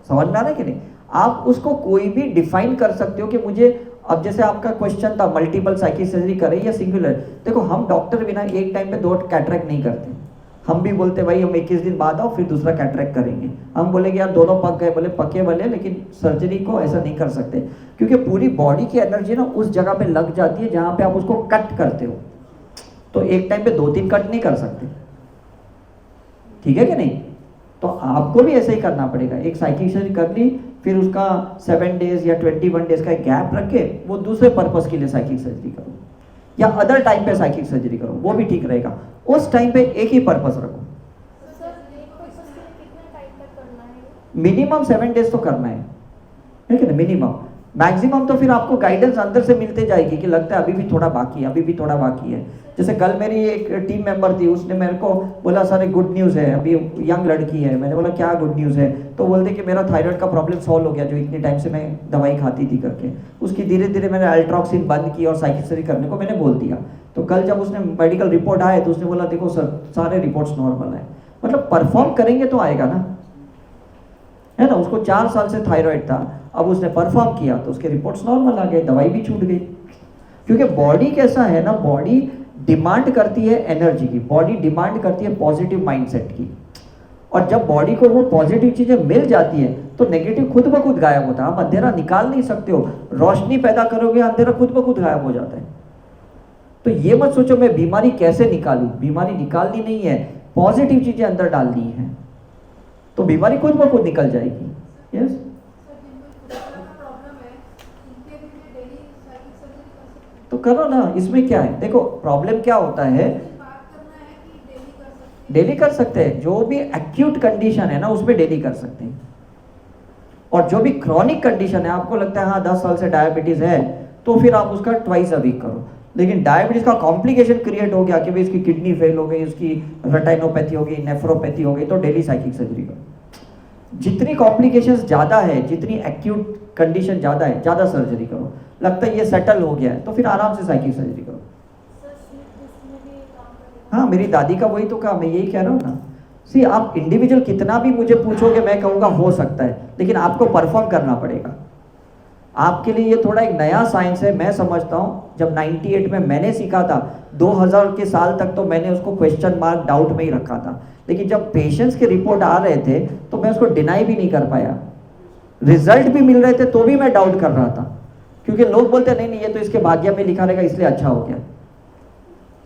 समझ में आ रहा है कि नहीं? आप उसको कोई भी डिफाइन कर सकते हो कि मुझे, अब जैसे आपका क्वेश्चन था मल्टीपल साइकिक सर्जरी करें या सिंगुलर, देखो हम डॉक्टर बिना एक टाइम पे 2 कैटरेक्ट नहीं करते, हम भी बोलते भाई हम 21 दिन बाद आओ फिर दूसरा कैटरेक्ट करेंगे, हम बोलेंगे यार दोनों पक गए, बोले पके भले, लेकिन सर्जरी को ऐसा नहीं कर सकते, क्योंकि पूरी बॉडी की एनर्जी ना उस जगह पे लग जाती है जहां पे आप उसको कट करते हो, तो एक टाइम पे 2-3 कट नहीं कर सकते, ठीक है कि नहीं? तो आपको भी ऐसे ही करना पड़ेगा, एक साइकिक सर्जरी कर ली, फिर उसका 7 डेज या 21 डेज का गैप रख के वो दूसरे पर्पस के लिए साइकिक सर्जरी करो, या अदर टाइम पे साइकिक सर्जरी करो, वो भी ठीक रहेगा। उस टाइम पे एक ही पर्पस रखो। मिनिमम 7 डेज तो करना है कि नहीं? मिनिमम मैक्सिमम तो फिर आपको गाइडेंस अंदर से मिलते जाएगी कि लगता है अभी भी थोड़ा बाकी है, अभी भी थोड़ा बाकी है। जैसे कल मेरी एक टीम मेंबर थी, उसने मेरे को बोला सर एक गुड न्यूज़ है, अभी यंग लड़की है। मैंने बोला क्या गुड न्यूज़ है? तो बोलते कि मेरा थायराइड का प्रॉब्लम सॉल्व हो गया, जो इतने टाइम से मैं दवाई खाती थी करके। उसकी धीरे धीरे मैंने अल्ट्रॉक्सिन बंद की और साइकिल सर्जरी करने को मैंने बोल दिया। तो कल जब उसने मेडिकल रिपोर्ट आए तो उसने बोला देखो सर सारे रिपोर्ट्स नॉर्मल है। मतलब परफॉर्म करेंगे तो आएगा ना, है ना। उसको 4 साल से थायराइड था, अब उसने परफॉर्म किया तो उसके रिपोर्ट्स नॉर्मल आ गए, दवाई भी छूट गई। क्योंकि बॉडी कैसा है ना, बॉडी डिमांड करती है एनर्जी की, बॉडी डिमांड करती है पॉजिटिव माइंडसेट की। और जब बॉडी को वो पॉजिटिव चीजें मिल जाती है तो नेगेटिव खुद ब खुद गायब होता है। आप अंधेरा निकाल नहीं सकते हो, रोशनी पैदा करोगे अंधेरा खुद ब खुद गायब हो जाता है। तो ये मत सोचो मैं बीमारी कैसे निकालूं, बीमारी निकालनी नहीं है, पॉजिटिव चीजें अंदर डालनी है तो बीमारी खुद ब खुद निकल जाएगी। यस तो करो ना, इसमें क्या है। देखो प्रॉब्लम क्या होता है, डेली कर सकते हैं। जो भी एक्यूट कंडीशन है ना उसमें डेली कर सकते हैं। और जो भी क्रॉनिक कंडीशन है, आपको लगता है हाँ 10 साल से डायबिटीज है तो फिर आप उसका ट्वाइस अ वीक करो। लेकिन डायबिटीज का कॉम्प्लिकेशन क्रिएट हो गया कि भाई इसकी किडनी फेल हो गई, उसकी रेटाइनोपैथी हो गई, नेफ्रोपैथी हो गई, तो डेली साइकिल सर्जरी करो। जितनी कॉम्प्लिकेशंस ज़्यादा है, जितनी एक्यूट कंडीशन ज़्यादा है, ज़्यादा सर्जरी करो। लगता है ये सेटल हो गया है तो फिर आराम से साइकिल सर्जरी करो। हाँ मेरी दादी का वही तो कहा, मैं यही कह रहा हूँ ना। सी आप इंडिविजुअल कितना भी मुझे पूछोगे मैं कहूँगा हो सकता है, लेकिन आपको परफॉर्म करना पड़ेगा। आपके लिए ये थोड़ा एक नया साइंस है, मैं समझता हूँ। जब 98 में मैंने सीखा था, 2000 के साल तक तो मैंने उसको क्वेश्चन मार्क डाउट में ही रखा था। लेकिन जब पेशेंट्स के रिपोर्ट आ रहे थे तो मैं उसको डिनाई भी नहीं कर पाया। रिजल्ट भी मिल रहे थे तो भी मैं डाउट कर रहा था, क्योंकि लोग बोलते नहीं नहीं ये तो इसके भाग्य में लिखा रहेगा इसलिए अच्छा हो गया।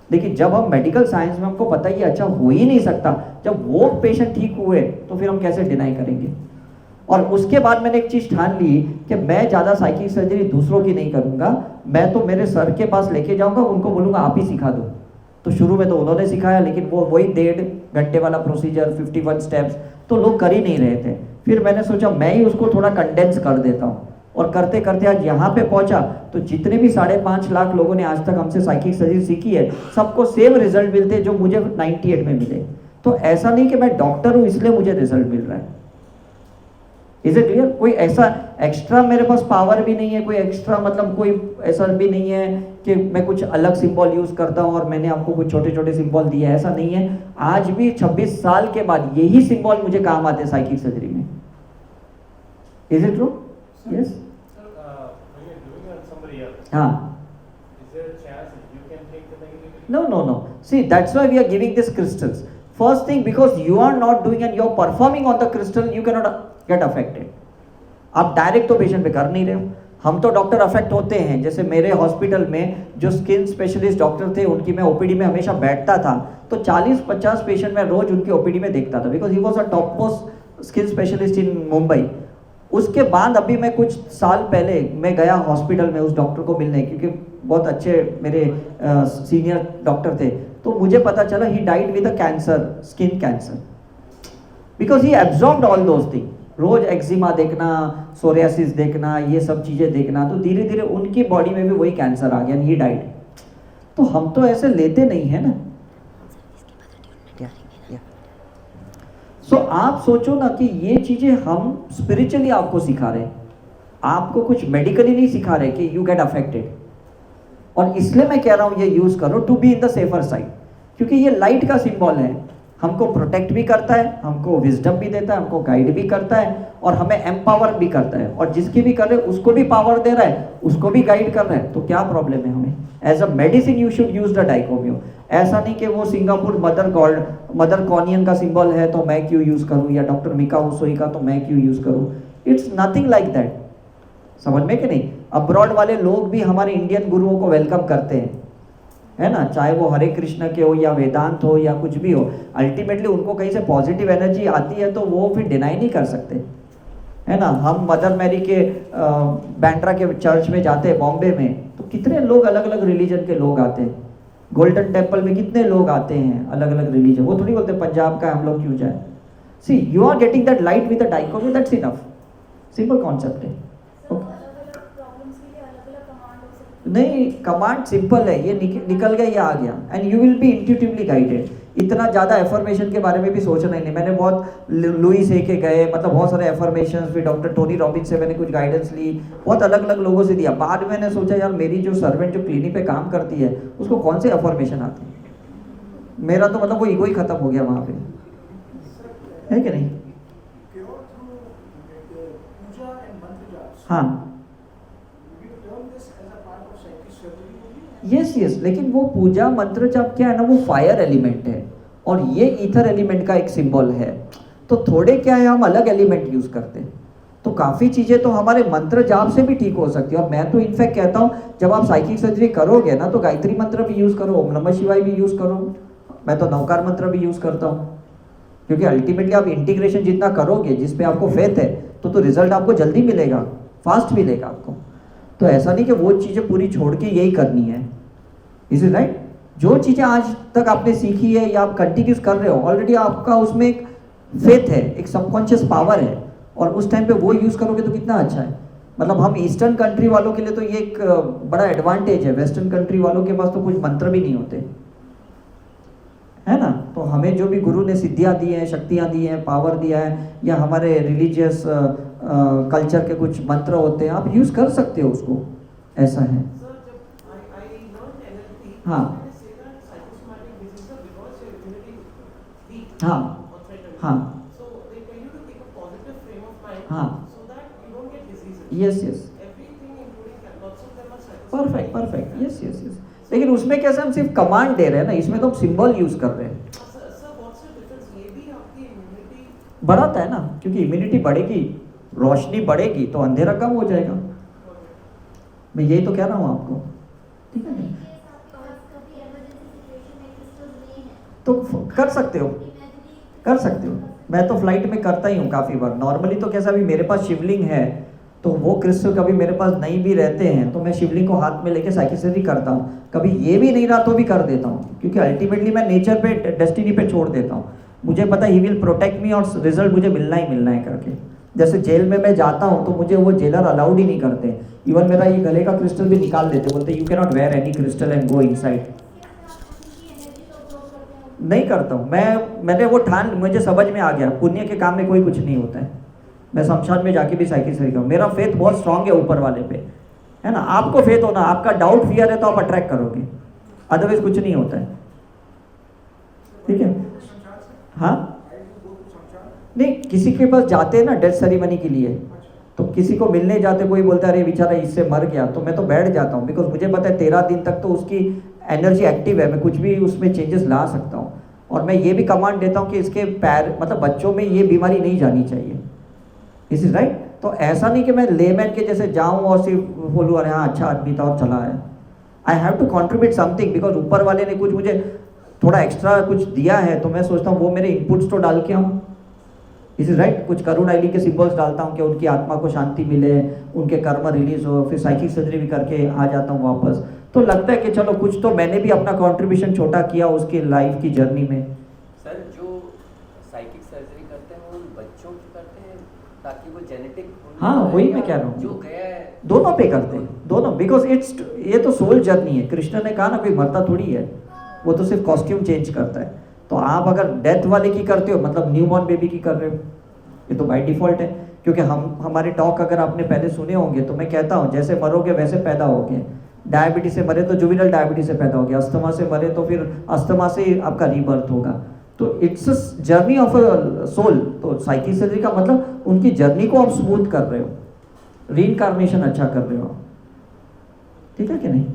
लेकिन जब हम मेडिकल साइंस में हमको पता ये अच्छा हो ही नहीं सकता, जब वो पेशेंट ठीक हुए तो फिर हम कैसे डिनाई करेंगे। और उसके बाद मैंने एक चीज ठान ली कि मैं ज़्यादा साइकिल सर्जरी दूसरों की नहीं करूंगा, मैं तो मेरे सर के पास लेके जाऊंगा, उनको बोलूंगा आप ही सिखा दो। तो शुरू में तो उन्होंने सिखाया, लेकिन वो वही 1.5 घंटे वाला प्रोसीजर 51 स्टेप्स तो लोग कर ही नहीं रहे थे। फिर मैंने सोचा मैं ही उसको थोड़ा कंडेंस कर देता हूँ, और करते करते आज यहाँ पे पहुंचा। तो जितने भी 5.5 लाख लोगों ने आज तक हमसे साइकिल सर्जरी सीखी है, सबको सेम रिजल्ट मिलते हैं जो मुझे 98 में मिले। तो ऐसा नहीं कि मैं डॉक्टर हूँ इसलिए मुझे रिजल्ट मिल रहा है। Is it clear? कोई ऐसा एक्स्ट्रा मेरे पास पावर भी नहीं है, कोई एक्स्ट्रा मतलब कोई ऐसा भी नहीं है कि मैं कुछ अलग सिंबल यूज करता हूँ और मैंने आपको कुछ छोटे छोटे सिंबल दिए, ऐसा नहीं है। आज भी 26 साल के बाद यही सिंबल मुझे काम आते हैं साइकिल सर्जरी में। Is it true? यस। हाँ। No. See, that's why we are giving these crystals. First thing, because you are not doing and you are performing on the crystal, you cannot get affected. आप direct तो patient पे कर नहीं रहे हो। हम तो डॉक्टर अफेक्ट होते हैं। जैसे मेरे हॉस्पिटल में जो स्किन स्पेशलिस्ट डॉक्टर थे, उनकी मैं ओपीडी में हमेशा बैठता था, तो 40-50 पेशेंट मैं रोज उनकी ओपीडी में देखता था, because he was a top most skin specialist in Mumbai. उसके बाद अभी मैं कुछ साल पहले मैं गया हॉस्पिटल में उस डॉक्टर को मिलने, क्योंकि बहुत अच्छे मेरे सीनियर डॉक्टर थे। तो मुझे पता चला he died with a cancer, skin cancer, because he absorbed all those thing. रोज एक्जिमा देखना, सोरियासिस देखना, ये सब चीज़ें देखना, तो धीरे धीरे उनकी बॉडी में भी वही कैंसर आ गया, ही डाइड। तो हम तो ऐसे लेते नहीं है ना। सो आप सोचो ना कि ये चीज़ें हम स्पिरिचुअली आपको सिखा रहे हैं, आपको कुछ मेडिकली नहीं सिखा रहे कि यू गेट अफेक्टेड। और इसलिए मैं कह रहा हूँ ये यूज़ करो to be in the safer side, क्योंकि ये लाइट का सिंबल है, हमको प्रोटेक्ट भी करता है, हमको विजडम भी देता है, हमको गाइड भी करता है, और हमें एम्पावर भी करता है। और जिसकी भी कर रहे उसको भी पावर दे रहा है, उसको भी गाइड कर रहा है। तो क्या प्रॉब्लम है हमें? As a medicine you should use the dichotomy. ऐसा नहीं कि वो सिंगापुर मदर कॉनियन का सिंबल है तो मैं क्यों यूज करूँ, या डॉक्टर मिका हुसोई का तो मैं क्यों यूज करूँ। It's nothing like that. समझ में कि नहीं? अब्रॉड वाले लोग भी हमारे इंडियन गुरुओं को वेलकम करते हैं, है ना, चाहे वो हरे कृष्ण के हो या वेदांत हो या कुछ भी हो। अल्टीमेटली उनको कहीं से पॉजिटिव एनर्जी आती है तो वो फिर डिनाई नहीं कर सकते, है ना। हम मदर मैरी के बैंड्रा के चर्च में जाते हैं बॉम्बे में, तो कितने लोग अलग अलग रिलीजन के लोग आते हैं। गोल्डन टेम्पल में कितने लोग आते हैं अलग अलग रिलीजन। वो थोड़ी बोलते पंजाब का हम लोग क्यों जाए। See you are getting that light with the dichotomy, that's enough. Simple concept है। नहीं, कमांड सिंपल है, ये निकल गया, ये आ गया, and you will be intuitively guided. इतना ज़्यादा एफर्मेशन के बारे में भी सोचना ही नहीं। मैंने बहुत लुइस ए के गए, मतलब बहुत सारे एफर्मेशन, फिर डॉक्टर टोनी रॉबिन्स से मैंने कुछ गाइडेंस ली, बहुत अलग अलग लोगों से दिया। बाद में मैंने सोचा यार मेरी जो सर्वेंट जो क्लिनिक पे काम करती है उसको कौन से एफर्मेशन आते हैं, मेरा तो मतलब वो ईगो ही खत्म हो गया वहाँ पे, है कि नहीं? हाँ, यस यस, लेकिन वो पूजा मंत्र जाप क्या है ना, वो फायर एलिमेंट है और ये ईथर एलिमेंट का एक सिंबल है। तो थोड़े क्या है, हम अलग एलिमेंट यूज करते हैं, तो काफ़ी चीज़ें तो हमारे मंत्र जाप से भी ठीक हो सकती है। और मैं तो इनफैक्ट कहता हूँ जब आप साइकिक सर्जरी करोगे ना तो गायत्री मंत्र भी यूज़ करो, ओम नमः शिवाय भी यूज़ करो, मैं तो नवकार मंत्र भी यूज़ करता हूँ, क्योंकि अल्टीमेटली आप इंटीग्रेशन जितना करोगे, जिस पे आपको फेथ है, तो रिजल्ट आपको जल्दी मिलेगा, फास्ट मिलेगा आपको। तो ऐसा नहीं कि वो चीज़ें पूरी छोड़ के यही करनी है, इज इट राइट? जो चीज़ें आज तक आपने सीखी है या आप कंटिन्यूस कर रहे हो, ऑलरेडी आपका उसमें एक फेथ है, एक सबकॉन्शियस पावर है, और उस टाइम पे वो यूज़ करोगे तो कितना अच्छा है। मतलब हम ईस्टर्न कंट्री वालों के लिए तो ये एक बड़ा एडवांटेज है, वेस्टर्न कंट्री वालों के पास तो कुछ मंत्र भी नहीं होते, है ना? तो हमें जो भी गुरु ने सिद्धियाँ दी हैं, शक्तियाँ दी हैं, पावर दिया है, या हमारे रिलीजियस कल्चर के कुछ मंत्र होते हैं, आप यूज़ कर सकते हो उसको, ऐसा है। हाँ हाँ हाँ हाँ, yes yes, perfect perfect, yes yes yes. लेकिन उसमें कैसे हम सिर्फ कमांड दे रहे हैं ना, इसमें तो हम सिंबल यूज कर रहे हैं। बढ़ाता है ना, क्योंकि इम्यूनिटी बढ़ेगी, रोशनी बढ़ेगी तो अंधेरा कम हो जाएगा। मैं यही तो कह रहा हूँ आपको, ठीक है? तो कर सकते हो, कर सकते हो। मैं तो फ्लाइट में करता ही हूँ काफ़ी बार। नॉर्मली तो कैसा भी मेरे पास शिवलिंग है, तो वो क्रिस्टल कभी मेरे पास नहीं भी रहते हैं तो मैं शिवलिंग को हाथ में लेके साइकिल सर्जरी करता हूँ। कभी ये भी नहीं रहा तो भी कर देता हूँ, क्योंकि अल्टीमेटली मैं नेचर पे, डेस्टिनी पे छोड़ देता हूँ। मुझे पता ही विल प्रोटेक्ट मी और रिजल्ट मुझे मिलना ही मिलना है करके। जैसे जेल में मैं जाता हूँ तो मुझे वो जेलर अलाउड ही नहीं करते, इवन मेरा ये गले का क्रिस्टल भी निकाल देते, बोलते you can not wear any crystal and go inside. नहीं करता हूँ मैंने वो ठान, मुझे समझ में आ गया पुण्य के काम में कोई कुछ नहीं होता है। मैं शमशान में जाके भी साइकिल सर्जरी करूँ, मेरा फेथ बहुत स्ट्रांग है ऊपर वाले पे, है ना? आपको फेथ होना, आपका डाउट फियर है तो आप अट्रैक्ट करोगे, अदरवाइज कुछ नहीं होता है, ठीक है? हाँ, नहीं, किसी के पास जाते हैं ना डेथ सेरेमनी के लिए, तो किसी को मिलने जाते, कोई बोलता है अरे बेचारा इससे मर गया, तो मैं तो बैठ जाता हूँ, बिकॉज मुझे पता है 13 दिन तक तो उसकी एनर्जी एक्टिव है, मैं कुछ भी उसमें चेंजेस ला सकता हूँ। और मैं ये भी कमांड देता हूँ कि इसके पैर, मतलब बच्चों में ये बीमारी नहीं जानी चाहिए, दिस इज राइट। तो ऐसा नहीं कि मैं लेमैन के जैसे जाऊँ और सिर्फ बोलूँ अरे हाँ अच्छा आदमी था और चला है। I have to contribute something, because ऊपर वाले ने कुछ मुझे थोड़ा एक्स्ट्रा कुछ दिया है, तो मैं सोचता हूँ वो मेरे इनपुट्स तो डाल के आऊँ, दिस इज राइट। कुछ करुण आइली के सिंबल्स डालता हूँ कि उनकी आत्मा को शांति मिले, उनके कर्म रिलीज हो, फिर साइकिक सर्जरी भी करके आ जाता हूँ वापस। तो लगता है कि चलो कुछ तो मैंने भी अपना कंट्रीब्यूशन छोटा किया उसकी लाइफ की जर्नी में। सर जो साइकिक सर्जरी करते हैं वो उन बच्चों की करते हैं ताकि वो जेनेटिक, हाँ वही मैं कह रहा हूँ, जो गया है दोनों पे करते हैं, दोनों, बिकॉज इट्स, ये तो सोल जर्नी है। कृष्ण ने कहा ना कोई मरता थोड़ी है, वो तो सिर्फ कॉस्ट्यूम चेंज करता है। तो आप अगर डेथ वाले की करते हो, मतलब न्यूबॉर्न बेबी की कर रहे हो, ये तो बाय डिफॉल्ट है। क्योंकि हमारे टॉक अगर आपने पहले सुने होंगे तो मैं कहता हूँ जैसे मरोगे वैसे पैदा होगे। डायबिटीज से मरे तो जुविनल डायबिटीज से पैदा हो गया, अस्थमा से मरे तो फिर अस्थमा से आपका रीबर्थ होगा। तो it's a journey of a soul. तो साइकिक सर्जरी का मतलब उनकी जर्नी को आप स्मूथ कर रहे हो, रीइंकार्नेशन अच्छा कर रहे हो, ठीक है कि नहीं?